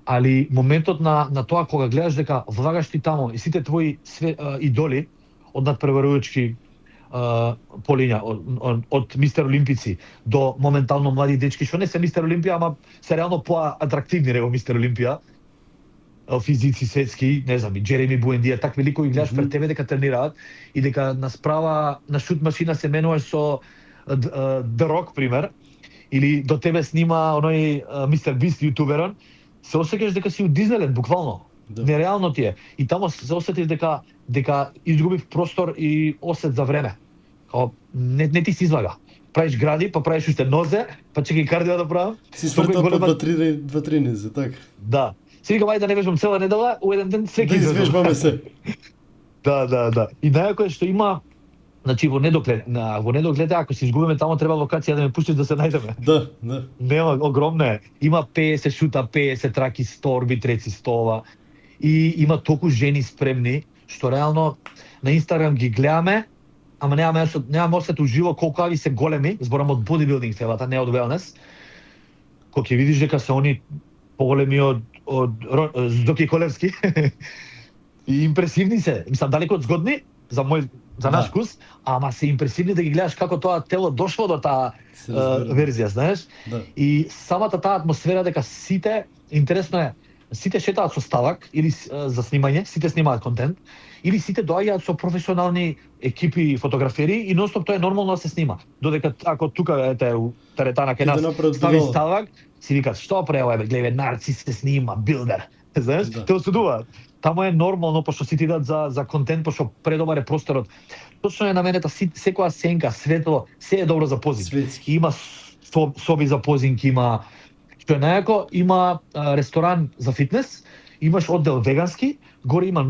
Али моментот на тоа кога гледаш дека влагаш ти тамо и сите твои идоли од надпреварувачки полиња, од мистер Олимпици до моментално млади дечки, што не се мистер Олимпија, ама се реално поатрактивни во мистер Олимпија, физици светски, не знам, и Джереми Буендија, такви ликови гледаш пред тебе дека тренираат и дека на шут машина се менуваш со The Rock, пример, или до тебе снима оној мистер Бист јутуберон, се осеќаш дека си у Диснеленд, буквално. Да. Нереално ти е. И тамо се осетиш дека изгубив простор и осет за време. Не ти се излага. Правиш гради, па правиш уште нозе, па чекај кардио да правам. Си свртал по 2 тренинзи, така? Да. Си викам, ајде да не вежбам цела недела, у еден ден свеки да извежбаме се. Да. И најако е што има, значи во недоглед, ако се изгубиме тамо, треба локација да ме пуштиш да се најдеме. Да. Нема, огромна е. Има 50 шута, 50 траки, 100 орбитреци, 100 и има толку жени спремни, што реално на Инстаграм ги гледаме, ама немаме осет уживо колку ави се големи, зборам од бодибилдинг целата, не од велнес. Кога ќе видиш дека се они поголеми од Здоки Колевски и импресивни се, мислам далеку од згодни за наш вкус, ама се импресивни да ги гледаш како тоа тело дошло до таа верзија, знаеш? Да. И самата таа атмосфера дека сите, интересно е, сите шетаат со ставак или за снимање, сите снимаат контент, или сите доаѓаат со професионални екипи фотографери и нонстоп тоа е нормално да се снима. Додека ако тука ете у теретана кај нас стави ставак, си викат што прави бе, гледај нарцис се снима, билдер. Знаеш? Да. Те осудуваат. Тамо е нормално пошто сите идат за контент, пошто предобар е просторот. Точно е наменета секоја сенка, светло, се е добро за позинг. Светски. Има соби за позинг, има што е најако, има ресторан за фитнес, имаш оддел вегански, горе има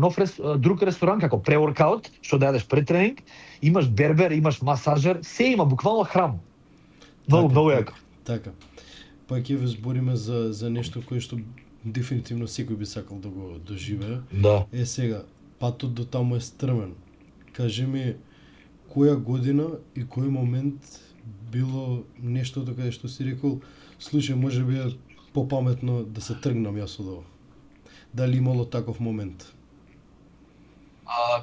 друг ресторан како pre-workout, што да јадеш пред тренинг, имаш бербер, имаш масажер, се има буквално храм. Многу јако. Така. Па ќе ве збориме за нешто кое што дефинитивно секој би сакал да го доживее. Да. Сега, патот до таму е стрмен. Кажи ми, која година и кој момент било нештото каде што си рекол, слушај, може би е попаметно да се тргнам јас од ова. Дали имало таков момент?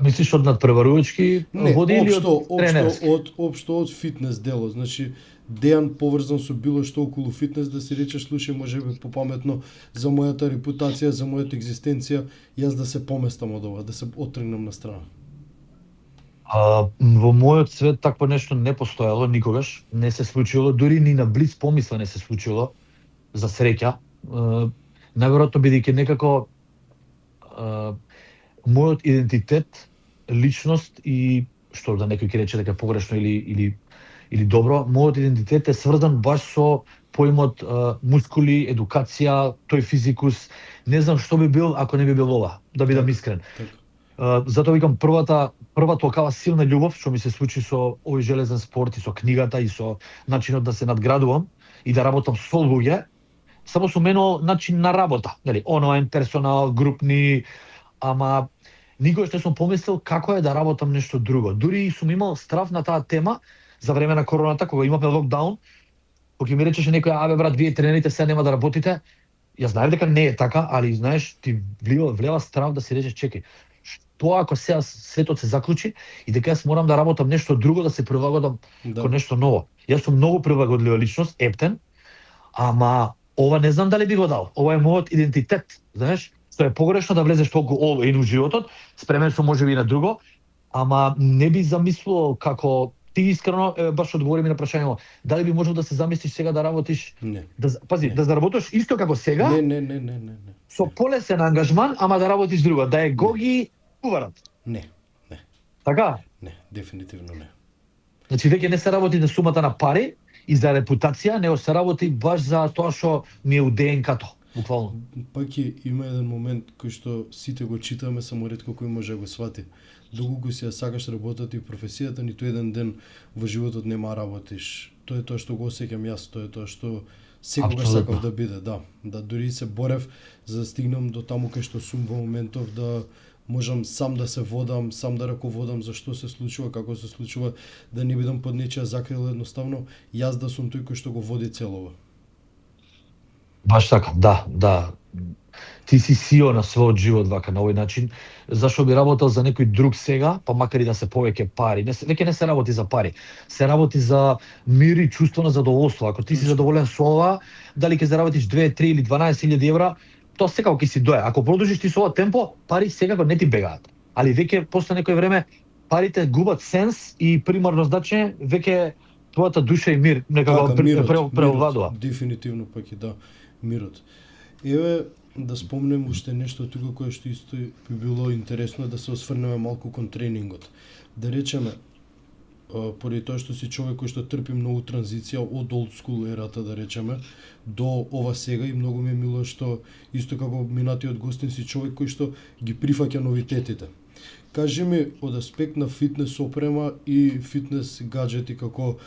Мислиш од надпреварувачки води или од тренерски? Општо од фитнес дело. Значи, Дејан поврзан со било што околу фитнес, да си речеш, слушај, може би попаметно за мојата репутација, за мојата екзистенција, јас да се поместам од ова, да се оттргнам на страна. Во мојот свет такво нешто не постоело никогаш, не се случило, дури ни на близ помисла не се случило, за среќа. Најверојатно бидејќи некако мојот идентитет, личност и што да некој ќе рече дека е погрешно или добро, мојот идентитет е сврзан баш со поимот мускули, едукација, тој физикус. Не знам што би бил ако не би бил ова, да бидам искрен. Затоа викам прва толкава силна љубов што ми се случи со овој железен спорт и со книгата и со начинот да се надградувам и да работам со луѓе, само со мене начин на работа, нели, онлайн, персонал, групни, ама никогаш не сум помислил како е да работам нешто друго. Дури сум имал страв на таа тема за време на короната, кога имавме локдаун, кога ми речеше некој, абе брат, вие тренерите се нема да работите, јас знаев дека не е така, али знаеш, ти влева страв да си речеш, чекај, што ако сега светот се заклучи и дека јас морам да работам нешто друго, да се прилагодам кон нешто ново. Јас сум многу прилагодлива личност, ептен, ама ова не знам дали би го дал. Ова е мојот идентитет, знаеш, што е погрешно да влезеш толку all in у животот, спремен сум можеби на друго, ама не би замислувал како ти искрено баш одговори ми на прашањето, дали би можел да се замислиш сега да работиш, Не. Да заработиш исто како сега? Не. Со полесен ангажман, ама да работиш друго, да е гоги уварат. Не. Така? Не, дефинитивно не. Значи веќе не се работи за сумата на пари и за репутација, него се работи баш за тоа што ми е у ДНК-то, буквално. Пак има еден момент кој што сите го читаме, само ретко кој може да го свати. Доколку си ја сакаш работата и професијата, ниту еден ден во животот нема работиш. Тоа е тоа што го осеќам јас, тоа е тоа што секогаш сакав да биде, да. Да дури се борев за да стигнам до таму кај што сум во моментов, да можам сам да се водам, сам да раководам за што се случува, како се случува, да не бидам под нечија закрила, едноставно јас да сум тој кој што го води целова. Баш така, да. Ти си CEO на својот живот вака на овој начин. Зашо би работел за некој друг сега, па макар и да се повеќе пари. Веќе не се работи за пари. Се работи за мир и чувство на задоволство. Ако ти си задоволен со ова, дали ќе заработиш 2, 3 или 12.000 евра, тоа секако ќе си дое. Ако продолжиш ти со ова темпо, пари секако не ти бегаат. Али веќе после некој време парите губат сенс и примарно значење, веќе твојата душа и мир некако превладува. Дефинитивно пак и да, мирот. Еве да спомнем уште нешто тука кое што исто би било интересно да се осврнеме малку кон тренингот. Да речеме, поради тоа што си човек кој што трпи многу транзиција од old school ерата, да речеме, до ова сега, и многу ми е мило што исто како минатиот гостин си човек кој што ги прифаќа новитетите. Кажи ми од аспект на фитнес опрема и фитнес гаджети како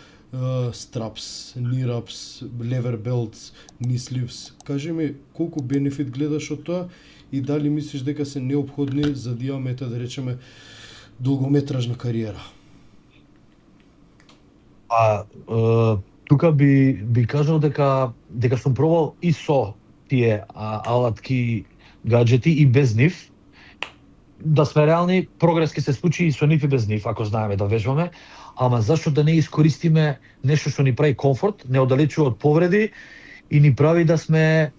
страпс, нирапс, левер белтс, нисливс. Кажи ми колку бенефит гледаш од тоа и дали мислиш дека се неопходни за да имаме, да речеме, долгометражна кариера? Тука би кажал дека сум пробал и со тие алатки, гаджети и без нив. Да сме реални, прогрес ќе се случи и со нив и без нив, ако знаеме да вежбаме, ама зашто да не искористиме нешто што ни прави комфорт, не оддалечува од повреди и ни прави да сме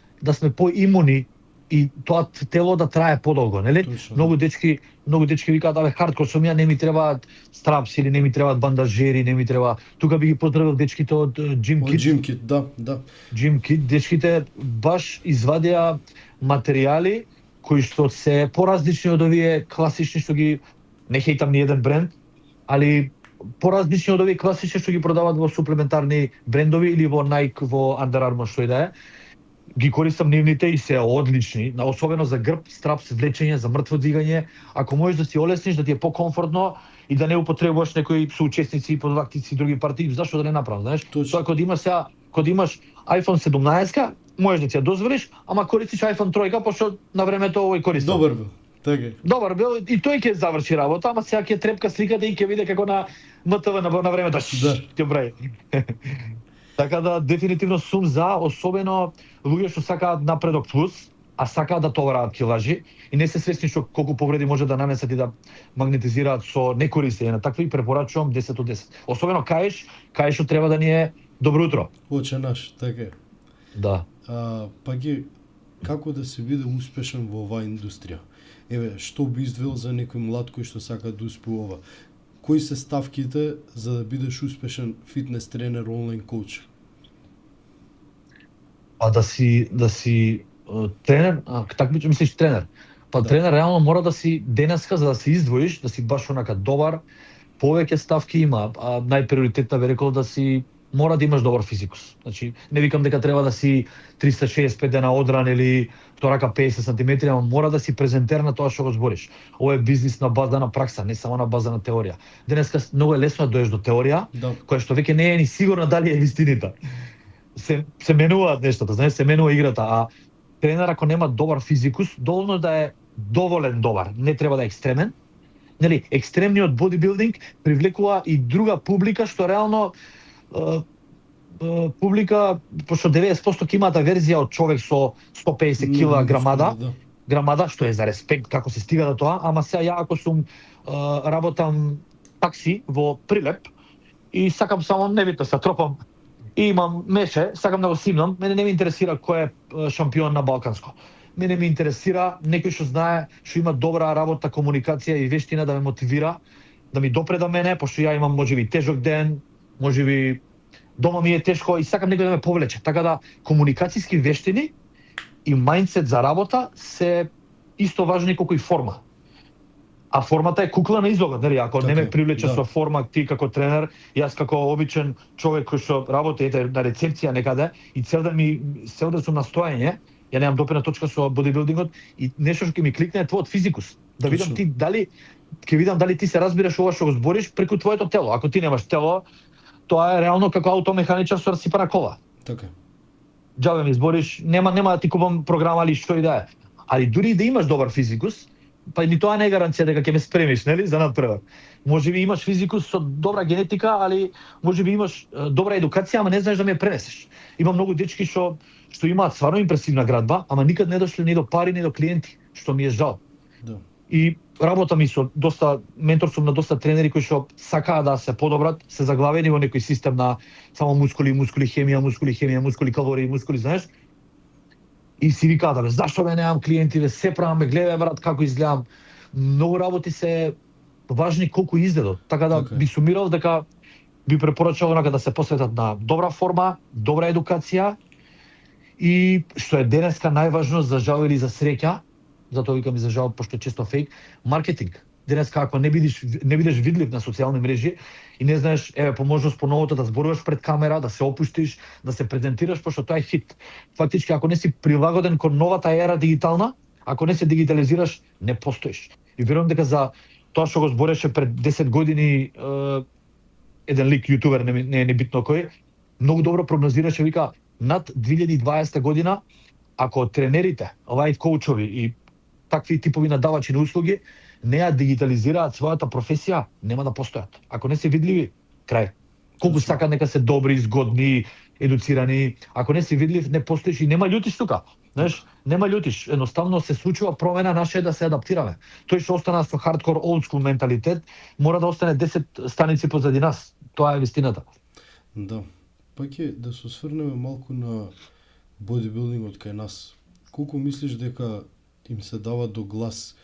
поимуни и тоа тело да трае подолго, нели? Многу дечки викаат, абе хардкор сум ја, не ми требаат страпс или не ми требаат бандажери, не ми треба. Тука би ги поздравил дечките од Gym Kit. Gym Kit, да. Gym Kit, дечките баш извадија материјали кои што се поразлични од овие класични што ги, не хейтам ни еден бренд, али поразлични од овие класични што ги продаваат во суплементарни брендови или во Nike, во Under Armour, што и да е. Ги користам нивните и се одлични, особено за грб, страпс, влечење, за мртво двигање. Ако можеш да си олесниш, да ти е покомфортно и да не употребуваш некои соучесници, подвактици и други партии, зашто да не направам, знаеш? Тоа кога имаш iPhone 17, можеш да ти ја дозволиш, ама користиш iPhone 3, пошто на времето овој користам. Добар бил. Така. Добар бил и тој ќе заврши работа, ама сега ќе трепка сликата и ќе види како на МТВ на времето ќе прави. Така да дефинитивно сум за, особено луѓе што сакаат напредок плюс, а сакаат да товараат килажи и не се свесни што колку повреди може да нанесат и да магнетизираат со некористење на такви, препорачувам 10 од 10. Особено каешот треба да ни е добро утро. Оче наш, така. Да. Паки како да се биде успешен во оваа индустрија? Еве, што би издвел за некој млад кој што сака да успе ова? Кои се ставките за да бидеш успешен фитнес тренер, онлайн коуч? Да си тренер, така тренер. Да. Тренер реално мора да си денеска за да се издвоиш, да си баш онака добар, повеќе ставки има, а најприоритетна би рекол да си мора да имаш добар физикус. Значи, не викам дека треба да си 365 дена одран или што рака 50 сантиметри, ама мора да си презентер на тоа што го збориш. Ова е бизнис на база на пракса, не само на база на теорија. Денеска многу е лесно да доеш до теорија, која што веќе не е ни сигурна дали е вистината. Се менуваат нештата, знаеш, се менува играта, а тренер ако нема добар физикус, доволно да е доволен добар, не треба да е екстремен. Нели, екстремниот бодибилдинг привлекува и друга публика што реално публика, пошто 90% ќе имаат верзија од човек со 150 кила грамада, што е за респект како се стига до тоа, ама сега ја ако сум работам такси во Прилеп и сакам само небитно се тропам и имам меше, сакам да го симнам, мене не ме интересира кој е шампион на балканско. Мене ме интересира некој што знае, што има добра работа, комуникација и вештина да ме мотивира, да ми допреда мене, пошто ја имам можеби тежок ден, можеби дома ми е тешко и сакам некој да ме повлече. Така да комуникацијски вештини и мајндсет за работа се исто важни колку и форма. А формата е кукла на излогот, нели? Ако не ме привлече со форма ти како тренер, јас како обичен човек кој што работи на рецепција некаде и цел да сум настојање, ја немам допирна точка со бодибилдингот и нешто што ќе ми кликне е твојот физикус. Да видам ти дали ти се разбираш ова што го збориш преку твоето тело. Ако ти немаш тело, тоа е реално како аутомеханичар со расипана кола. Така. Џабе ми збориш, нема да ти купам програма или што и да е. Али дури и да имаш добар физикус, па ни тоа не е гаранција дека ќе ме спремиш, нели, за надпревар. Можеби имаш физикус со добра генетика, али можеби имаш добра едукација, ама не знаеш да ме пренесеш. Има многу дечки што имаат стварно импресивна градба, ама никад не дошле ни до пари, ни до клиенти, што ми е жал. Да. И работам и со доста ментор сум на доста тренери кои што сакаат да се подобрат, се заглавени во некој систем на само мускули, хемија, калории, знаеш. И си викаат, бе, зашто ме немам клиенти, бе, се правам, бе, гледај брат како изгледам. Многу работи се важни колку изгледот. Така да би сумирал дека би препорачал онака да се посветат на добра форма, добра едукација и што е денеска најважно за жал или за среќа, затоа викам и за жал пошто е често фейк, маркетинг. Денеска ако не бидеш видлив на социјални мрежи и не знаеш, по можност по новото да зборуваш пред камера, да се опуштиш, да се презентираш, пошто тоа е хит. Фактички ако не си прилагоден кон новата ера дигитална, ако не се дигитализираш, не постоиш. И верувам дека за тоа што го збореше пред 10 години еден лик јутубер, не е небитно кој, многу добро прогнозираше, вика, над 2020 година, ако тренерите, лайф коучови и такви типови надавачи на услуги не ја дигитализираат својата професија, нема да постојат. Ако не се видливи, крај. Колку сака нека се добри, згодни, едуцирани, ако не си видлив, не постоиш и нема љутиш тука. Знаеш, нема љутиш. Едноставно се случува промена, наше е да се адаптираме. Тој што остана со хардкор old school менталитет, мора да остане 10 станици позади нас. Тоа е вистината. Да. Пак е да се осврнеме малку на бодибилдингот кај нас. Колку мислиш дека им се дава до глас,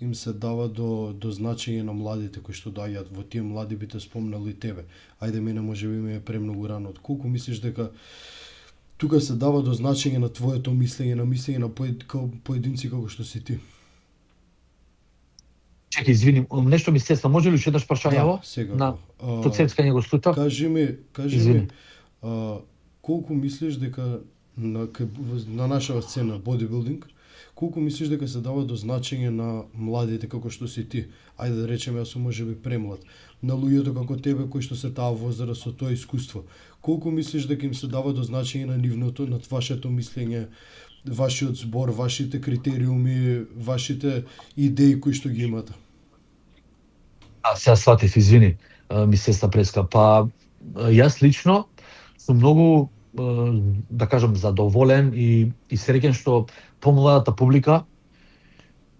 им се дава до значење на младите кои што доаѓаат во тие млади, би те спомнал и тебе. Ајде, мене можеби ми е премногу рано. Колку мислиш дека тука се дава до значење на твоето мислење, на мислење на поединци како што си ти? Чекај, извини, нешто ми сесна, може ли уште еднаш прашањево? Да, сега. На соцсетска го слута. Кажи ми, колку мислиш дека на нашава сцена бодибилдинг, колку мислиш дека се дава до значење на младите како што си ти? Ајде да речеме, јас сум можеби премлад. На луѓето како тебе кои што се таа возраст со тоа искуство. Колку мислиш дека им се дава до значење на нивното, на вашето мислење, вашиот збор, вашите критериуми, вашите идеи кои што ги имате? Сега сватив, извини, ми се преска. Па, јас лично сум многу, да кажам, задоволен и среќен што помладата публика,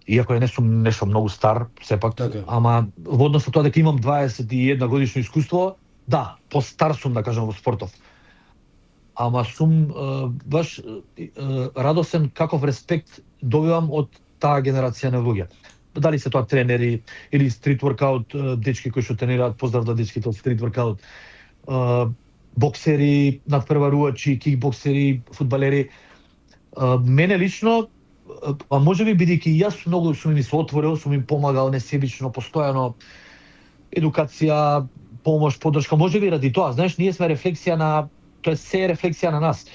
иако не сум нешто многу стар, сепак, така, ама во однос на тоа дека имам 21 годишно искуство, да, постар сум, да кажам, во спортов. Ама сум баш радосен каков респект добивам од таа генерација на луѓе. Дали се тоа тренери или стрит воркаут дечки кои што тренираат, поздрав да дечките од стрит воркаут, боксери, надпреварувачи, кикбоксери, фудбалери. Мене лично, а можеби бидејќи јас многу сум им се отворил, сум им помагал несебично, постојано, едукација, помош, поддршка, можеби ради тоа, знаеш, ние сме рефлексија на, тоа е се рефлексија на нас.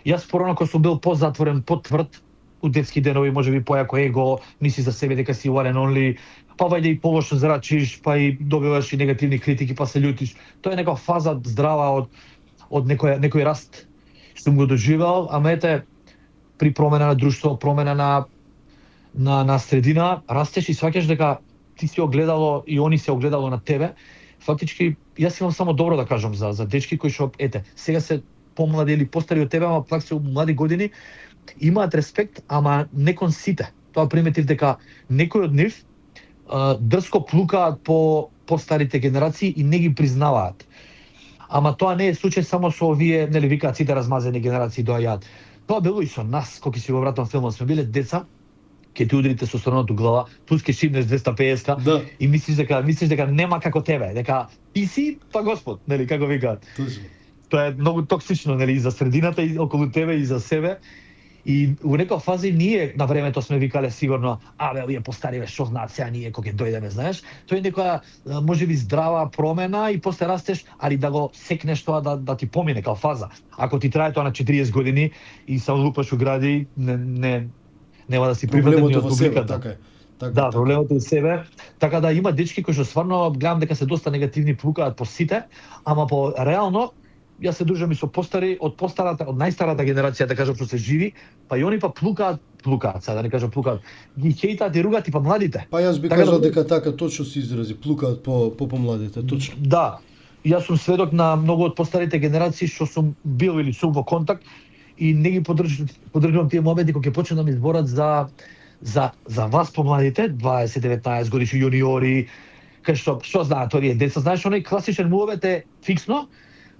Јас порано кога сум бил позатворен, потврд, у детски денови, можеби појако его, мислиш за себе дека си one and only, па вајде и повошно зрачиш, па и добиваш и негативни критики, па се љутиш. Тоа е некоја фаза здрава од некој раст што сум го доживеал, ама ете, при промена на друштво, промена на средина, растеш и сваќаш дека ти си огледало и они се огледало на тебе. Фактички, јас имам само добро да кажам за дечки кои што, ете, сега се помлади или постари од тебе, ама пак се у млади години, имаат респект, ама не кон сите. Тоа приметив дека некои од нив дрско плукаат по старите генерации и не ги признаваат. Ама тоа не е случај само со овие, нели викаат сите размазени генерации доаѓаат. Тоа било и со нас, кога си го вратам филмот, сме биле деца, ќе ти удрите со страното глава, плюс ќе шибнеш 250 Да. и мислиш дека нема како тебе, дека ти си па Господ, нели како викаат. Точно. Тоа е многу токсично, нели, и за средината и околу тебе и за себе. И у некоја фази ние на времето сме викале сигурно, овие постариве што знаат сега ние кога ќе дојдеме, знаеш. Тоа е некоја можеби здрава промена и после растеш, али да го секнеш тоа да ти помине као фаза. Ако ти трае тоа на 40 години и само лупаш у гради, нема да си приведен Проблемот од во себе, публиката. така е. Така, Да, проблемот е у себе. Така да има дечки кои што стварно гледам дека се доста негативни, плукаат по сите, ама по реално јас се дружам и со постари, од најстарата генерација, да кажам, што се живи, па и они па плукаат, сега да не кажам плукаат, ги хейтаат и ругаат и па младите. Па јас би Така кажал да- дека така точно се изрази, плукаат по помладите, точно. Да, јас сум сведок на многу од постарите генерации што сум бил или сум во контакт и не ги поддржувам тие моменти кога ќе почнат да ми зборат за вас помладите, 20-19 годишни јуниори, кај што знаат овие деца, знаеш оној класичен муабет е фиксно.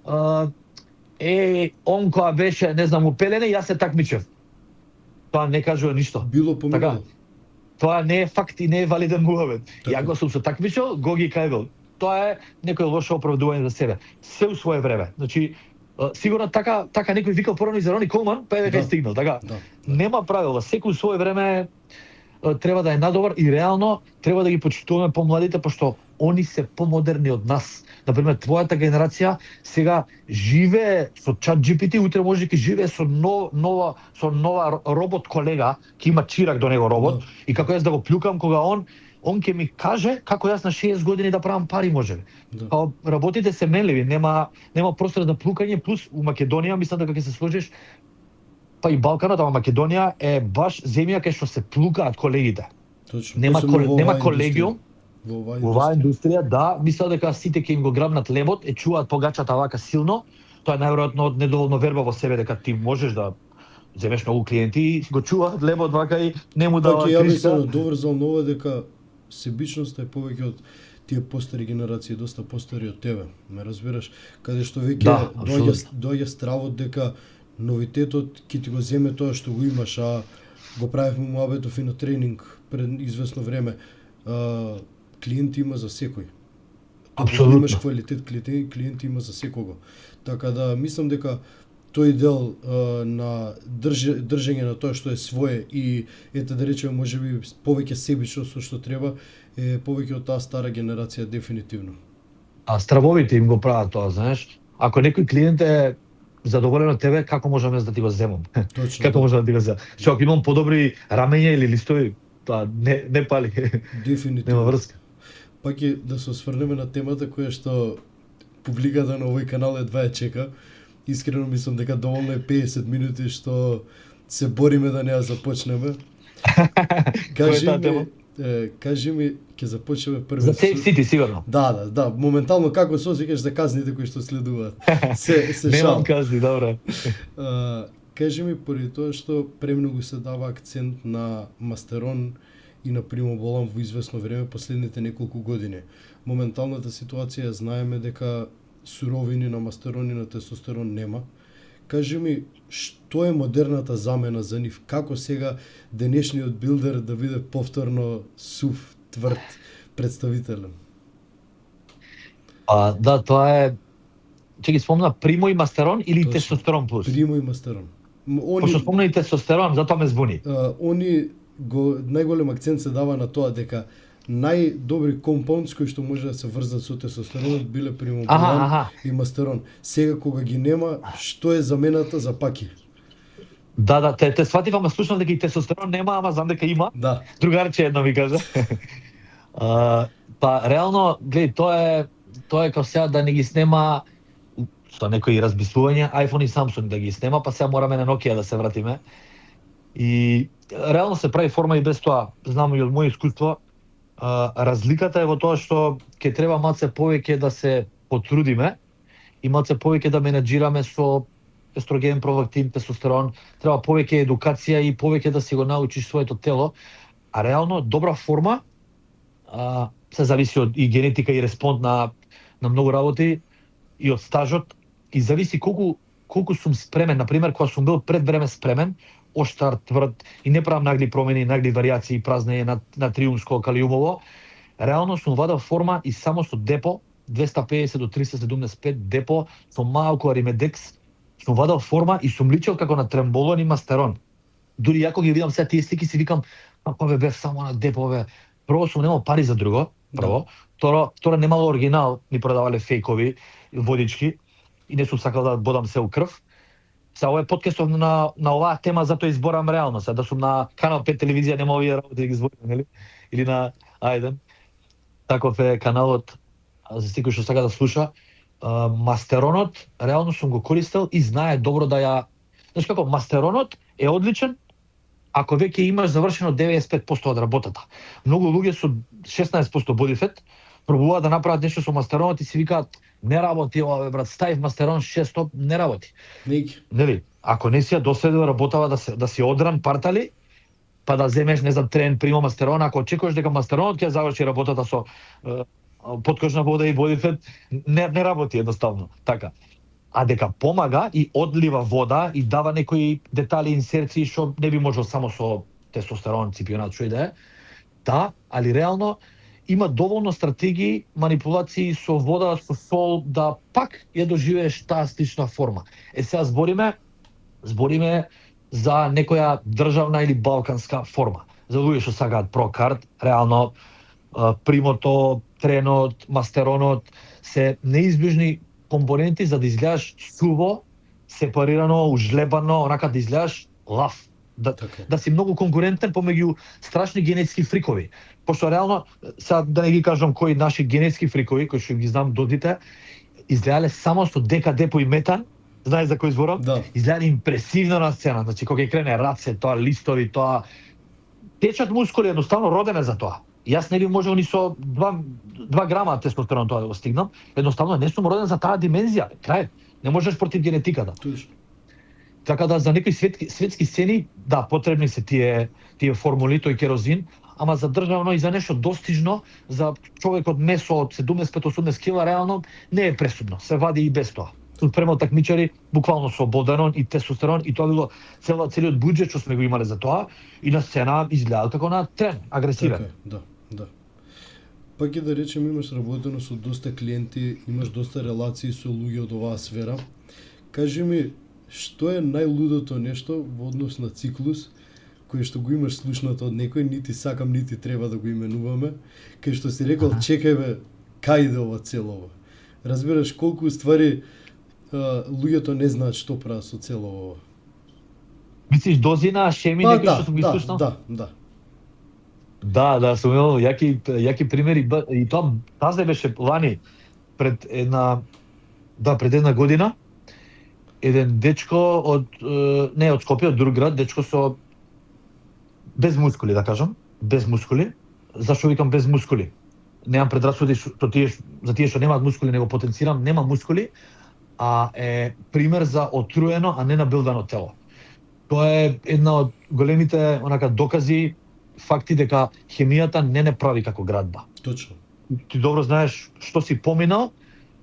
Он која беше, не знам, упелене, јас се такмичев. Тоа не кажува ништо. Било поминало. Тоа не е факт и не е валиден муабет. Така. Ја го сум се такмичил, го ги кајбил. Тоа е некој лошо оправдување за себе. Се у свое време. Значи, сигурно така некој викал порано и за Рони Колман, па е дека Да. стигнал, така? Да. Нема правила, секој у свое време треба да е надобар и реално треба да ги почитуваме помладите, пошто они се помодерни од нас. Например, твојата генерација сега живее со ChatGPT, утре може ќе живее со нова робот колега, ќе има чирак до него робот, Да. и како јас да го плюкам кога он ќе ми каже како јас на 60 години да правам пари можеби. Да. Као работите се менливи, нема простор за плукање, плюс у Македонија мислам дека ќе се сложиш, па и Балканот, ама Македонија е баш земја кај што се плукаат колегите. Точно. Нема Посебно во нема оваа колегиум. индустрија. Во оваа Оваа индустрија. индустрија, да, мислам дека сите ќе им го грабнат лебот, чуваат погачата вака силно. Тоа е најверојатно од недоволно верба во себе дека ти можеш да земеш многу клиенти и го чуваат лебот вака и не му дава Пак ја би се кришка. доврзал на ова дека себичноста е повеќе од тие постари генерации, доста постари од тебе. Ме разбираш? Каде што веќе Да, доаѓа стравот дека новитетот ќе ти го земе тоа што го имаш, а го правевме муабетов и на тренинг пред известно време. Клиенти има за секој. Ако Апсолутно. имаш квалитет клиенти има за секого. Така да мислам дека тој дел на држење на тоа што е свое и ете да речеме можеби повеќе себичност со што треба е повеќе од таа стара генерација дефинитивно. А стравовите им го прават тоа, знаеш. Ако некој клиент е задоволен од тебе, како можам јас да ти го земам? Точно. Како можам да ти го земам? Што ако имам подобри рамења или листови, тоа не пали. Дефинитивно. Нема врска. Пак е да се осврнеме на темата која што публиката на овој канал едва ја чека. Искрено мислам дека доволно е 50 минути што се бориме да не ја започнеме. Кажи ми, ќе започнеме први. За Safe City сигурно. Да, моментално како се осеќаш за казните кои што следуваат. Се Немам шал. казни, добре. Кажи ми, поради тоа што премногу се дава акцент на мастерон и на примоболам во известно време последните неколку години. Моменталната ситуација знаеме дека суровини на мастерон и на тестостерон нема. Кажи ми, што е модерната замена за нив? Како сега денешниот билдер да биде повторно сув, тврд, представителен? Да, тоа е... Че ги спомна Примо и Мастерон или Точно. Тестостерон плюс? Примо и мастерон. Пошто спомна и Тестостерон, затоа ме збуни. Они најголем акцент се дава на тоа дека најдобри компаундс кои што може да се врзат со тестостеронот биле примополан и мастерон. Сега кога ги нема, што е замената за паки? Да, те сватив, ама слушам дека и тестостерон нема, ама знам дека има. Да. Другарче едно ми кажа. Па реално, гледај, тоа е како сега да не ги снема со некои разбисувања iPhone и Samsung да ги снема, па сега мораме на Nokia да се вратиме. И реално се прави форма и без тоа. Знам и од моје искуство, разликата е во тоа што ќе треба малце повеќе да се потрудиме и малце повеќе да менаџираме со естроген, пролактин, тестостерон, треба повеќе едукација и повеќе да си го научиш своето тело. А реално добра форма се зависи од и генетика и респонд на многу работи и од стажот и зависи колку сум спремен. Например, кога сум бил пред време спремен, оштар, тврд и не правам нагли промени, нагли варијации, празнење на триумско, калиумово, реално сум вадел форма и само со депо 250 до 375 депо со малку аримедекс сум вадел форма и сум личел како на тремболон и мастерон. Дури јако ги видам сега тие слики си викам, како бев само на депо бе. Прво сум немал пари за друго, прво. Второ немало оригинал, ни продавале фейкови водички и не сум сакал да бодам се у крв. Сега ова е подкастов на оваа тема, затоа изборам реално, сега да сум на Канал 5 телевизија, нема овие работи да ги зборам, нели? Или на Ајден. Таков е каналот за секој што сака да слуша. Мастеронот реално сум го користел и знае добро да ја... Знаеш како, мастеронот е одличен ако веќе имаш завршено 95% од работата. Многу луѓе со 16% body fat пробуваат да направат нешто со мастеронот и си викаат не работи ова, брат, ставив мастерон 600, не работи. Нели? Ако не си ја доследил работава да си одран партали, па да земеш не за трен примо мастерон, ако очекуваш дека мастеронот ќе заврши работата со подкожна вода и body fat, не работи едноставно. Така. А дека помага и одлива вода и дава некои детали, инсерции што не би можел само со тестостерон, ципионат, што и да е. Да, али реално има доволно стратегии, манипулации со вода, со сол, да пак ја доживееш таа слична форма. Сега збориме за некоја државна или балканска форма. За луѓе што сакаат прокард, реално примото, тренот, мастеронот се неизбежни компоненти за да изгледаш суво, сепарирано, ужлебано, онака да изгледаш лав. Да си многу конкурентен помеѓу страшни генетски фрикови. Пошто реално, сега да не ги кажам кои наши генетски фрикови, кои што ги знам додите, изгледале само со дека-депо и метан, знаеш за кој зборам? Да. Изгледале импресивно на сцена, значи кога ќе крене раце, тоа листови, тоа течат мускули, едноставно роден е за тоа. Јас не би можел ни со 2 грама тестостерон тоа да го стигнам, едноставно не сум роден за таа димензија, крај. Не можеш против генетиката. Точно. Така да за некои светски сцени, да, потребни се тие формули, тој керозин, ама за државно и за нешто достижно, за човек од месо од 75-80 кила, реално не е пресудно. Се вади и без тоа. Тут према такмичари, буквално со боданон и тестостерон, и тоа било целиот буџет што сме го имале за тоа, и на сцена изгледа како на трен, агресивен. Така, да. Пак и да речем, имаш работено со доста клиенти, имаш доста релации со луѓе од оваа сфера. Кажи ми, што е најлудото нешто во однос на циклус, кој што го имаш слушнато од некој, нити сакам, нити треба да го именуваме, кај што си рекол, чекај бе, кај иде ова целово. Разбираш колку ствари луѓето не знаат што прават со целово ова. Мислиш дозина, шеми, некои што сум ги слушнал? Да, сум имал јаки примери и тоа тази беше лани пред една година. Еден дечко од Скопје, од друг град, дечко со без мускули, да кажам, без мускули. Зашо викам без мускули? Немам предрасуди за тие што немаат мускули, него потенцирам, нема мускули, а е пример за отруено, а не набилдано тело. Тоа е една од големите докази, факти дека хемијата не прави како градба. Точно. Ти добро знаеш што си поминал,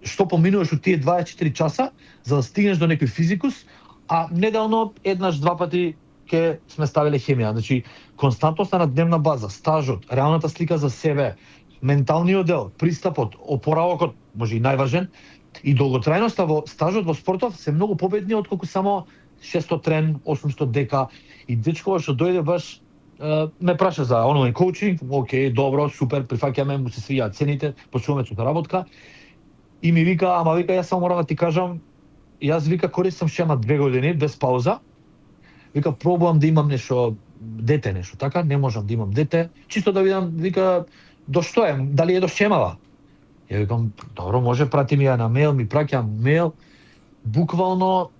што поминуваш од тие 24 часа за да стигнеш до некој физикус, а неделно еднаш-два пати ќе сме ставиле хемија. Значи, константноста на дневна база, стажот, реалната слика за себе, менталниот дел, пристапот, опоравокот, може и најважен, и долготрајноста во стажот во спортов се многу победни отколку само 600 трен, 800 дека. И дечкова што дојде баш ме праша за онлайн коучинг, окей, добро, супер, прифаќаме, му се свија цените, почнуваме со работка. И ми вика, ама вика, јас само морам да ти кажам, јас вика користам шема 2 години без пауза. Вика пробувам да имам нешто дете нешто, така, не можам да имам дете, чисто да видам, вика, до што е, дали е до шемава. Ја викам, добро, може, прати ми ја на мејл, ми праќа мејл. Буквално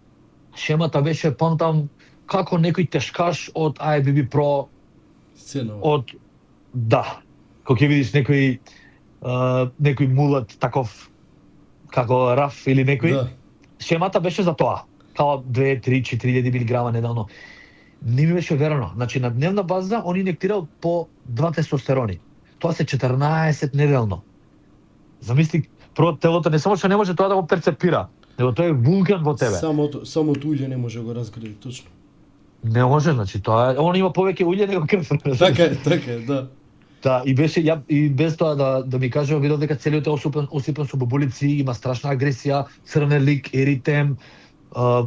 шемата беше памтам како некој тешкаш од IFBB Pro Сцена. од да, кога ќе видиш некој мулат таков како Раф или некој, Да. шемата беше за тоа. Као 2, 3, 4.000 милиграма недавно. Не ми беше верено. Значи на дневна база он инектирал по 2 тестостерони. Тоа се 14 неделно. Замисли, прво телото не само што не може тоа да го перцепира, него тоа е вулкан во тебе. Самото улје не може да го разгради, точно. Не може, значи тоа он има повеќе улје него крв. Така е, да. Да, и беше и без тоа да ми каже, видов дека целиот е осипан со бобулици, има страшна агресија, црвен лик, еритем,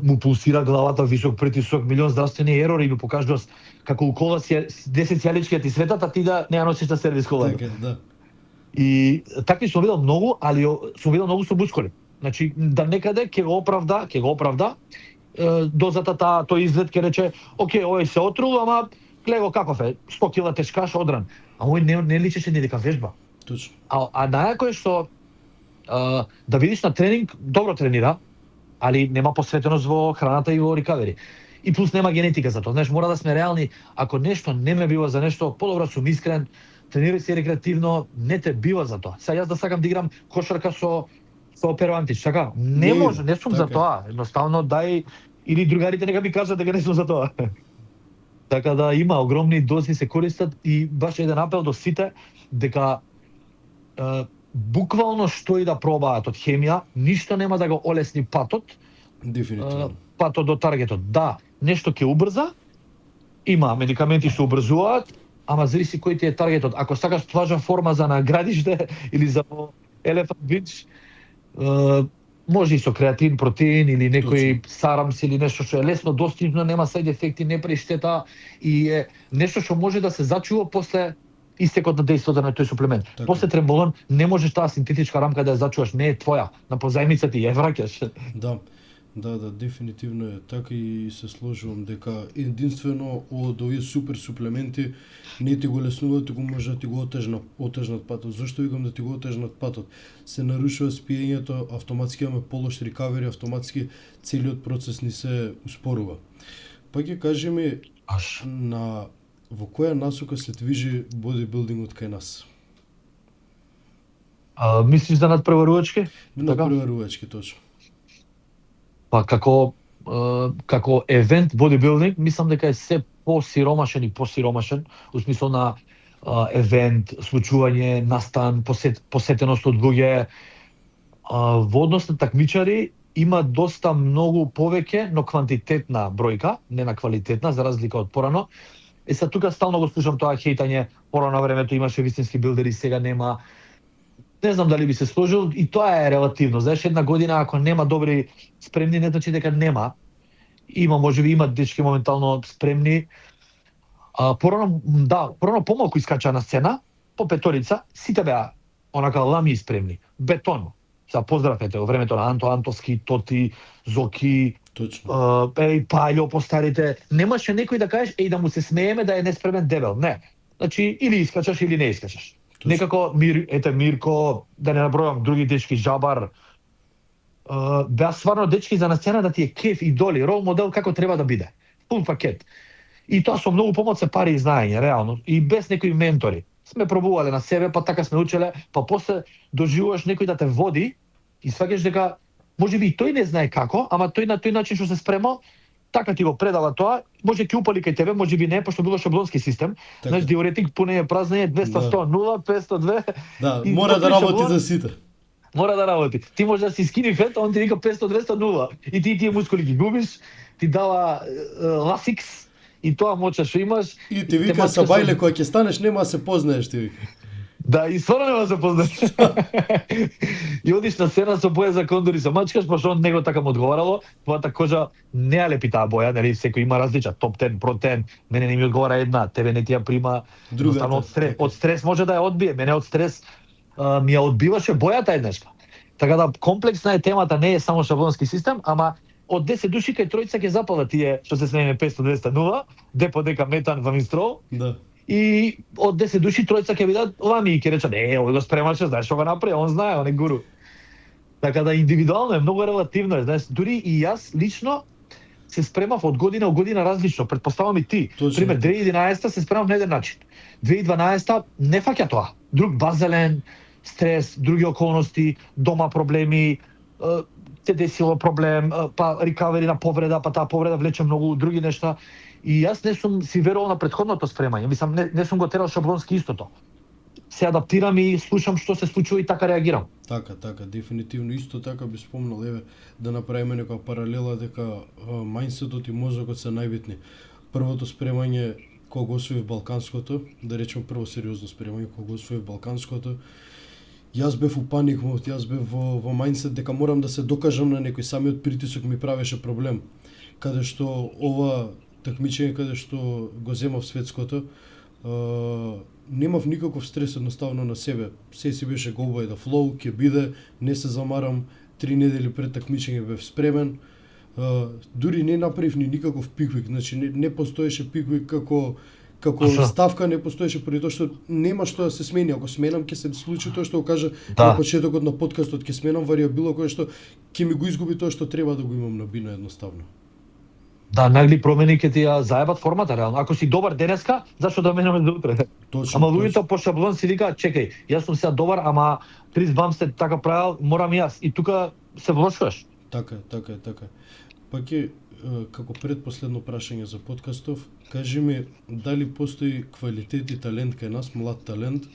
му пулсира главата, висок притисок, милион здравствени ерори му покажува како у кола си 10 јалички ти светат, а ти да не ја носиш на сервис колата. Така, да. И такви сум видел многу, али сум видел многу со бучколи. Значи, да некаде ќе го оправда, дозата тој изглед ќе рече, окей, овој се отрул, ама гледа каков е, 100 кила тешкаш одран. А овој не личеше ни дека вежба. Точно. А најако е што да видиш на тренинг, добро тренира, али нема посветеност во храната и во рекавери. И плюс нема генетика за тоа. Знаеш, мора да сме реални. Ако нешто не ме бива за нешто, подобро сум искрен, тренирај се рекреативно, не те бива за тоа. Сега јас да сакам да играм кошарка со Пероантич, така? Не може, не сум за тоа. Едноставно дај или другарите нека ми кажат дека не сум за тоа. Така да има огромни дози се користат и баш еден апел до сите дека буквално што и да пробаат од хемија, ништо нема да го олесни патот. Дефинитивно. Патот до таргетот. Да, нешто ќе убрза, има медикаменти што убрзуваат, ама зависи кој ти е таргетот. Ако сакаш плажа форма за на градиште или за Елефант Бич, може и со креатин, протеин или некој сарамс или нешто што е лесно достижно, нема сајд ефекти, не прави штета и е нешто што може да се зачува после истекот на дејството на тој суплемент. Така. После тремболон не можеш таа синтетичка рамка да ја зачуваш, не е твоја, на позајмица ти ја враќаш. Да, дефинитивно е така и се сложувам дека единствено од овие супер суплементи не ти го леснуваат, туку може да ти го отежнат патот. Зошто викам да ти го отежнат патот? Се нарушува спиењето, автоматски имаме полош рекавери, автоматски целиот процес ни се успорува. Па ќе кажи ми во која насока се движи бодибилдингот кај нас? Мислиш за надпреварувачки? Надпреварувачки, точно. Па како евент бодибилдинг, мислам дека е се посиромашен, у смисло на евент, случување, настан, посетеност од луѓе. Во однос на такмичари има доста многу повеќе, но квантитетна бројка, не на квалитетна, за разлика од порано. Сега тука стално го слушам тоа хејтање, порано времето имаше вистински билдери, сега нема. Не знам дали би се сложил, и тоа е релативно. Знаеш, една година ако нема добри спремни, не значи дека нема. Има, можеби има дечки моментално спремни. Порано помалку искача на сцена, по петорица, сите беа онака лами и спремни. Бетон. Сега поздравете во времето на Антоски, Тоти, Зоки, Пајло по старите. Немаше некој да кажеш, да му се смееме да е неспремен дебел. Не. Значи, или искачаш, или не искачаш. Некако Мирко, да не набројам други дечки, Жабар, беа стварно дечки за на сцена да ти е кеф, идоли, рол модел како треба да биде. Пун пакет. И тоа со многу помоц се пари и знаење, реално, и без некои ментори. Сме пробувале на себе, па така сме учеле, па после доживуваш некој да те води и сваќаш дека можеби и тој не знае како, ама тој на тој начин што се спрема, така ти го предава тоа, може ќе упали кај тебе, можеби не, пошто било шаблонски систем. Знаеш, диуретик пунење празneње 200 100 0 500 2. Да, мора да работи за сите. Мора да работи. Ти може да си скини фет, он ти вика 500 200 0 и ти тие мускули ги губиш, ти дава ласикс и тоа моча што имаш. И ти вика са бајле кога ќе станеш нема да се познаеш, ти вика. Да, и стварно нема се познаш. И одиш на сцена со боја за кондори се мачкаш, пошто он него така му одговарало, твојата кожа не ја лепи таа боја, нели, секој има различа, топ 10, про 10, мене не ми одговара една, тебе не ти ја прима, едноставно од стрес може да ја одбие, мене од стрес ми ја одбиваше бојата еднашка. Така да комплексна е темата, не е само шаблонски систем, ама од 10 души кај тројца ќе запалат тие што се смееме 500-200-0, депо дека метан во минстрол. Да. И од 10 души тројца ќе видат, ова ми ќе речат, овој го спремаше, знаеш што го направи, он знае, он е гуру. Така да индивидуално е, многу релативно е, знаеш, дури и јас лично се спремав од година во година различно, претпоставам и ти. Пример 2011 се спремав на еден начин. 2012 не фаќа тоа. Друг базелен, стрес, други околности, дома проблеми, се десило проблем, па рикавери на повреда, па таа повреда влече многу други нешта. И јас не сум си верувал на претходното спремање, мислам не сум го терал шаблонски истото. Се адаптирам и слушам што се случува и така реагирам. Така, дефинитивно исто така би спомнал, еве, да направиме некоја паралела дека мајндсетот и мозокот се најбитни. Првото спремање кога го освоив Балканското, да речеме прво сериозно спремање кога го освоив Балканското, јас бев у паник мод, јас бев во мајндсет дека морам да се докажам на некој, самиот притисок ми правеше проблем. Каде што ова такмичење каде што го земав светското, немав никаков стрес едноставно на себе. Се си беше go by the flow, ќе биде, не се замарам, 3 недели пред такмичење бев спремен. Дури не направив ни никаков пиквик, значи не постоеше пиквик како ставка, не постоеше поради тоа што нема што да се смени. Ако сменам ќе се случи тоа што го кажа на почетокот на подкастот, ќе сменам варијабила која што ќе ми го изгуби тоа што треба да го имам на бина едноставно. Да, нагли промени ќе ти ја заебат формата реално. Ако си добар денеска, зашто да менаме за утре? Точно. Ама луѓето по шаблон си викаат, чекај, јас сум сега добар, ама Крис Бамстед така правил, морам и јас. И тука се влошуваш. Така е. Па ќе како предпоследно прашање за подкастов, кажи ми дали постои квалитет и талент кај нас, млад талент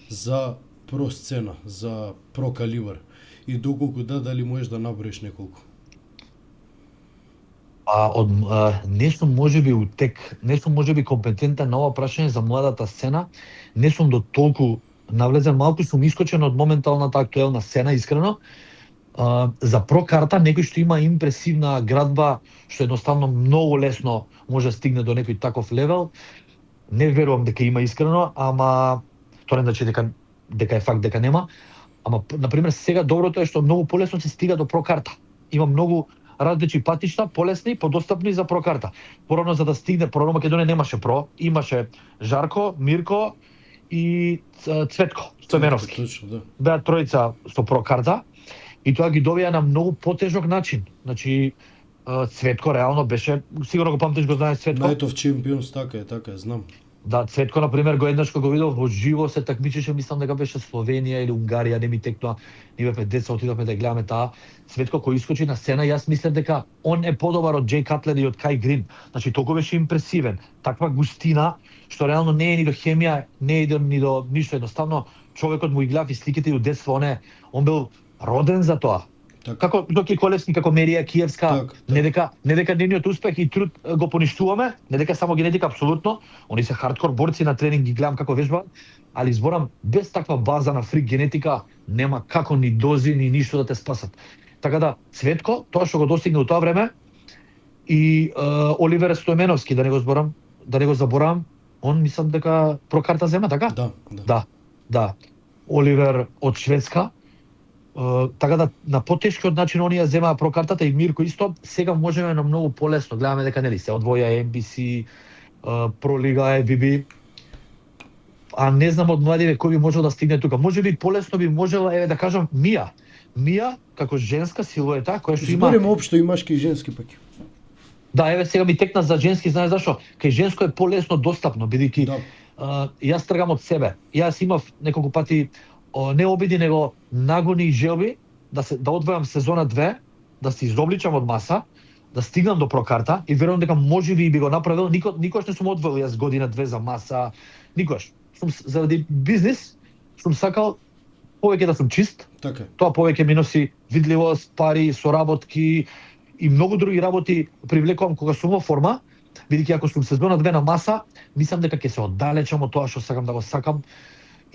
за про сцена, за про калибар. И доколку да, дали можеш да наброиш неколку? Не сум можеби утек, не сум можеби компетентен на ова прашање за младата сцена, не сум до толку навлезен, малку сум искочен од моменталната актуелна сцена, искрено. За прокарта, некој што има импресивна градба, што едноставно многу лесно може да стигне до некој таков левел, не верувам дека има искрено, ама тоа не значи дека е факт дека нема. Ама, например, сега доброто е што многу полесно се стига до прокарта. Има многу различни патишта, полесни, подостапни за прокарта. Порано за да стигне, порано Македонија немаше про, имаше Жарко, Мирко и Цветко Стојменовски. Точно, да. Беа тројца со прокарта и тоа ги добија на многу потежок начин. Значи Цветко реално беше, сигурно го памтиш, го знаеш Цветко. Night of Champions, така е, знам. Да, Цветко на пример го еднаш кога го видов во живо се такмичеше, мислам дека беше Словенија или Унгарија, не ми текнува. Ние бевме деца, отидовме да гледаме таа. Цветко кој искочи на сцена, јас мислев дека он е подобар од Джей Катлер и од Кај Грин. Значи толку беше импресивен, таква густина што реално не е ни до хемија, не е ни до ништо, едноставно човекот му ги гледав и сликите и од детство, он бил роден за тоа. Како Доки Колевски, како Мерија Киевска, не дека нивниот успех и труд го поништуваме, не дека само генетика, апсолутно. Они се хардкор борци на тренинг, ги гледам како вежбаат, али зборам без таква база на фрик генетика нема како ни дози ни ништо да те спасат. Така да Цветко, тоа што го достигна во тоа време, и Оливер Стојменовски, да не го заборавам, он мислам дека прокарта зема, така? Да. Оливер од Шведска. Така да на потешкиот начин оние земаа прокартата и Мирко исто, сега можеме на многу полесно, гледаме дека нели се одвоја NBC, Pro Liga, EBB. А не знам од младиве кој би можел да стигне тука. Можеби полесно би можела, еве да кажам, Мија како женска силуета која што има. Збориме општо и машки и женски пак. Да, еве сега ми текна за женски, знаеш зашо? Кај женско е полесно достапно, бидејќи јас тргам од себе. Јас имав неколку пати не обиди, него нагони и желби да одвојам сезона 2, да се изобличам од маса, да стигнам до прокарта и верувам дека можеби би го направил. Никош не сум одвоил јас година 2 за маса, никош. Заради бизнис сум сакал повеќе да сум чист. Така. Тоа повеќе ми носи видливост, пари, соработки и многу други работи привлекувам кога сум во форма, бидејќи ако сум сезона 2 на маса, мислам дека ќе се оддалечам од тоа што сакам да го сакам.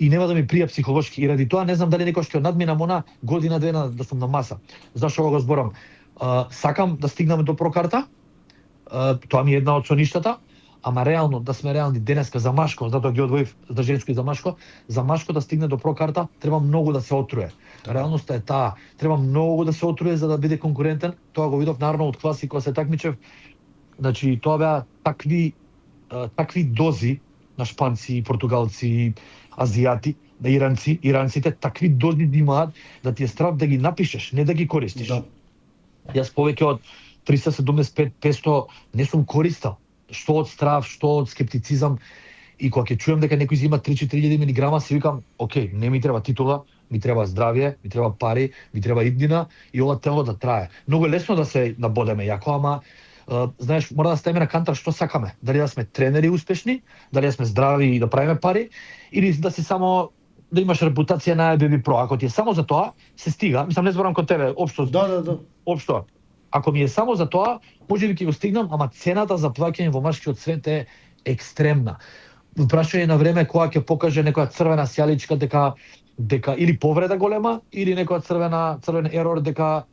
и нема да ми прија психолошки. И ради тоа не знам дали некој ќе надминам она година две да сум на маса. Зашо го зборам? Сакам да стигнам до прокарта. Тоа ми е една од соништата, ама реално да сме реални денеска за машко, затоа ги одвоив за женско и за машко да стигне до прокарта треба многу да се отруе. Реалноста е таа, треба многу да се отруе за да биде конкурентен. Тоа го видов нарано од класи кога се такмичев. Значи тоа беа такви дози на шпанци, португалци, азијати, на иранците такви дози имаат да ти е страв да ги напишеш, не да ги користиш. Да. Јас повеќе од 375-500 не сум користал. Што од страв, што од скептицизам. И кога ќе чуем дека некој зема 3-4 милиграма, си викам, окей, не ми треба титула, ми треба здравје, ми треба пари, ми треба иднина и ова тело да трае. Многу е лесно да се набодеме јако, ама знаеш, мора да ставиме на кантар што сакаме. Дали да сме тренери успешни, дали да сме здрави и да правиме пари, или да си само да имаш репутација на IBB Pro. Ако ти е само за тоа, се стига. Мислам, не зборам кон тебе, општо. Да. Општо. Ако ми е само за тоа, можеби ќе го стигнам, ама цената за плаќање во машкиот свет е екстремна. Прашање на време кога ќе покаже некоја црвена сјаличка дека или повреда голема, или некоја црвен ерор дека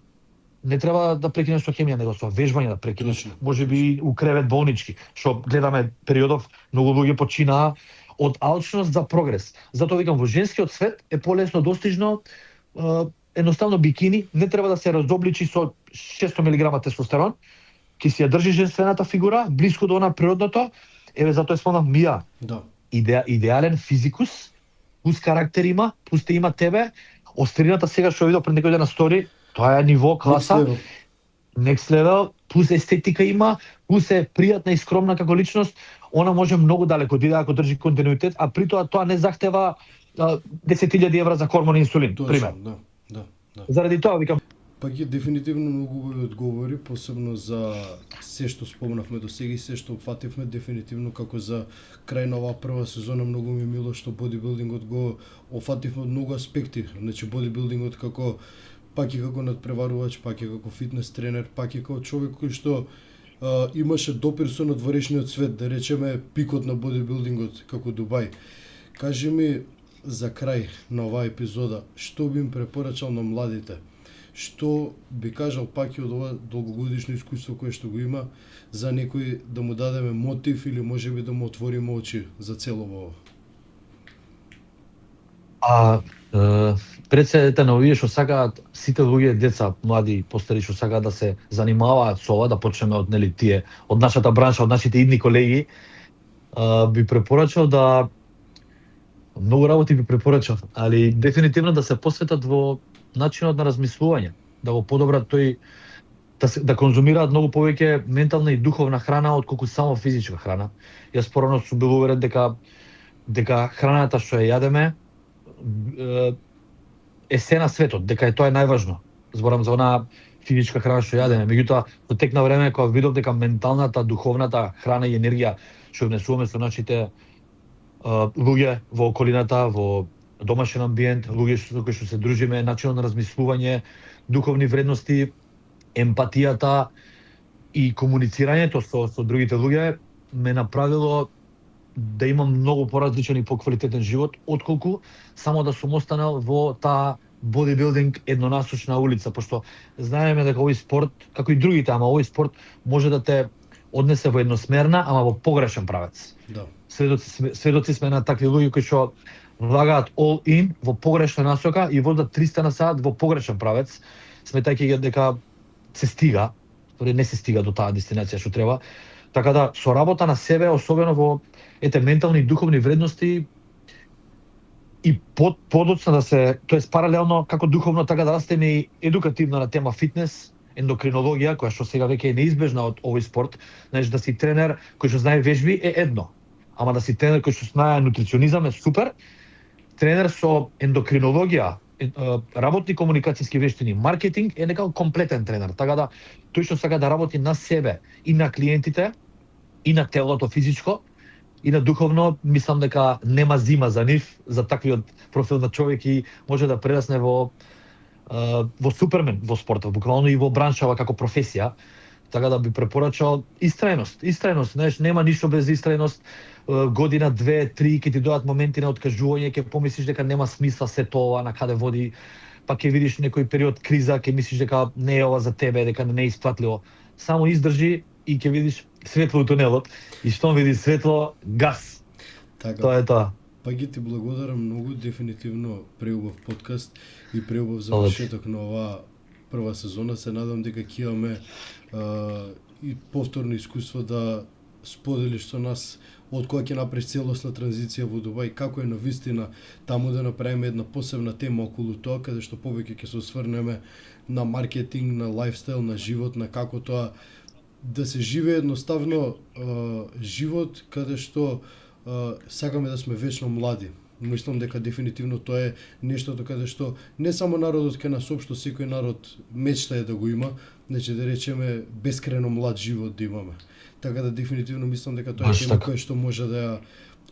не треба да прекинеш со хемија, него со вежбање да прекинеш. Можеби у кревет болнички, што гледаме периодов многу луѓе починаа од алчност за прогрес. Затоа викам, во женскиот свет е полесно достижно, едноставно бикини, не треба да се разобличи со 600 мг тестостерон, ќе си ја држи женствената фигура, блиску до она природното, еве затоа спомнав Мија. Да. Идеален физикус, плюс карактер има, плюс те има тебе, острината сега што видов пред некој ден на стори, тоа е ниво, класа, next level, плюс естетика има, плюс е пријатна и скромна како личност, она може многу далеко да иде ако држи континуитет, а при тоа не захтева 10.000 евра за хормон и инсулин, пример. Да. Заради тоа викам. Пак е дефинитивно многу убави одговори, посебно за се што спомнавме до сега и се што опфативме, дефинитивно како за крај на оваа прва сезона многу ми е мило што бодибилдингот го опфативме од многу аспекти. Значи бодибилдингот пак и како надпреварувач, пак и како фитнес тренер, пак и како човек кој што имаше допир со надворешниот свет, да речеме пикот на бодибилдингот како Дубај. Кажи ми за крај на оваа епизода, што би им препорачал на младите? Што би кажал пак и од ова долгогодишно искуство кое што го има за некој да му дадеме мотив или можеби да му отвориме очи за цело ова? Пред се на овие што сакаат сите луѓе, деца, млади, постари што сакаат да се занимаваат со ова, да почнеме од тие, од нашата бранша, од нашите идни колеги, би препорачал да многу работи би препорачал, али дефинитивно да се посветат во начинот на размислување, да го подобрат тој, да конзумираат многу повеќе ментална и духовна храна отколку само физичка храна. Јас порано сум бил уверен дека храната што ја јадеме е се на светот, дека е тоа е најважно. Зборам за онаа физичка храна што јадеме. Меѓутоа, во тек на време кога видов дека менталната, духовната храна и енергија што внесуваме со нашите луѓе во околината, во домашен амбиент, луѓе со кои што се дружиме, начинот на размислување, духовни вредности, емпатијата и комуницирањето со другите луѓе ме направило да имам многу поразличен и поквалитетен живот, отколку само да сум останал во таа бодибилдинг еднонасочна улица, пошто знаеме дека овој спорт, како и другите, ама овој спорт може да те однесе во едносмерна, ама во погрешен правец. Да. Сведоци сме на такви луѓе кои што влагаат all in во погрешна насока и возат 300 на сат во погрешен правец, сметајќи дека се стига, не се стига до таа дестинација што треба. Така да со работа на себе, особено во ментални и духовни вредности и подоцна да се, тоест паралелно како духовно така да растеме и едукативно на тема фитнес, ендокринологија, која што сега веќе е неизбежна од овој спорт. Значи да си тренер кој што знае вежби е едно, ама да си тренер кој што знае нутриционизам е супер. Тренер со ендокринологија, работни комуникацијски вештини, маркетинг е некако комплетен тренер. Така да тој што сака да работи на себе и на клиентите, и на телото физичко, и на духовно, мислам дека нема зима за нив, за таквиот профил на човек и може да прерасне во супермен во спортот, буквално и во браншава како професија. Така да би препорачал истрајност. Истрајност, знаеш, нема ништо без истрајност. Година, 2, 3 ќе ти дојдат моменти на откажување, ќе помислиш дека нема смисла се тоа на каде води, па ќе видиш некој период криза, ќе мислиш дека не е ова за тебе, дека не е исплатливо. Само издржи и ќе видиш светло у тунелот и штом видиш светло, газ. Така. Тоа е тоа. Па ги ти благодарам многу, дефинитивно преубав подкаст и преубав завршеток на оваа прва сезона. Се надам дека ќе имаме и повторно искуство да споделиш со нас од кога ќе направиш целосна транзиција во Дубај, како е навистина таму да направиме една посебна тема околу тоа, каде што повеќе ќе се осврнеме на маркетинг, на лајфстайл, на живот, на како тоа да се живее едноставно живот каде што сакаме да сме вечно млади. Мислам дека дефинитивно тоа е нештото каде што не само народот ке нас општо, секој народ мечтае да го има, значи да речеме бескрајно млад живот да имаме. Така да дефинитивно мислам дека тоа е Баш тема така. која што може да ја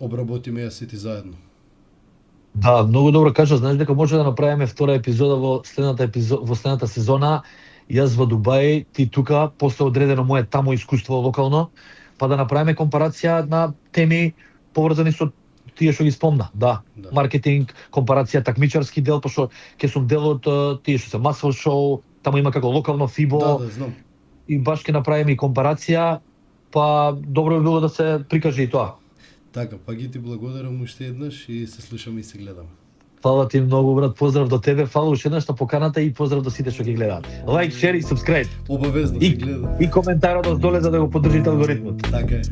обработиме ја сите заедно. Да, многу добро кажа, знаеш дека може да направиме втора епизода во следната сезона. Јас во Дубај, ти тука, после одредено мое тамо искуство локално, па да направиме компарација на теми поврзани со тие што ги спомна. Да, Да. маркетинг, компарација, такмичарски дел, пошто ќе сум дел од тие што се масово шоу, таму има како локално фибо, Да, знам. и баш ќе направиме и компарација, па добро би било да се прикаже и тоа. Така, па ги ти благодарам уште еднаш и се слушаме и се гледаме. Фала ти многу, брат, поздрав до тебе, фала уште еднаш на поканата и поздрав до сите што ги гледаат. Лайк, шер и субскрайб. Обавезно се гледа. И коментарот доле за да го поддржите алгоритмот. Така е.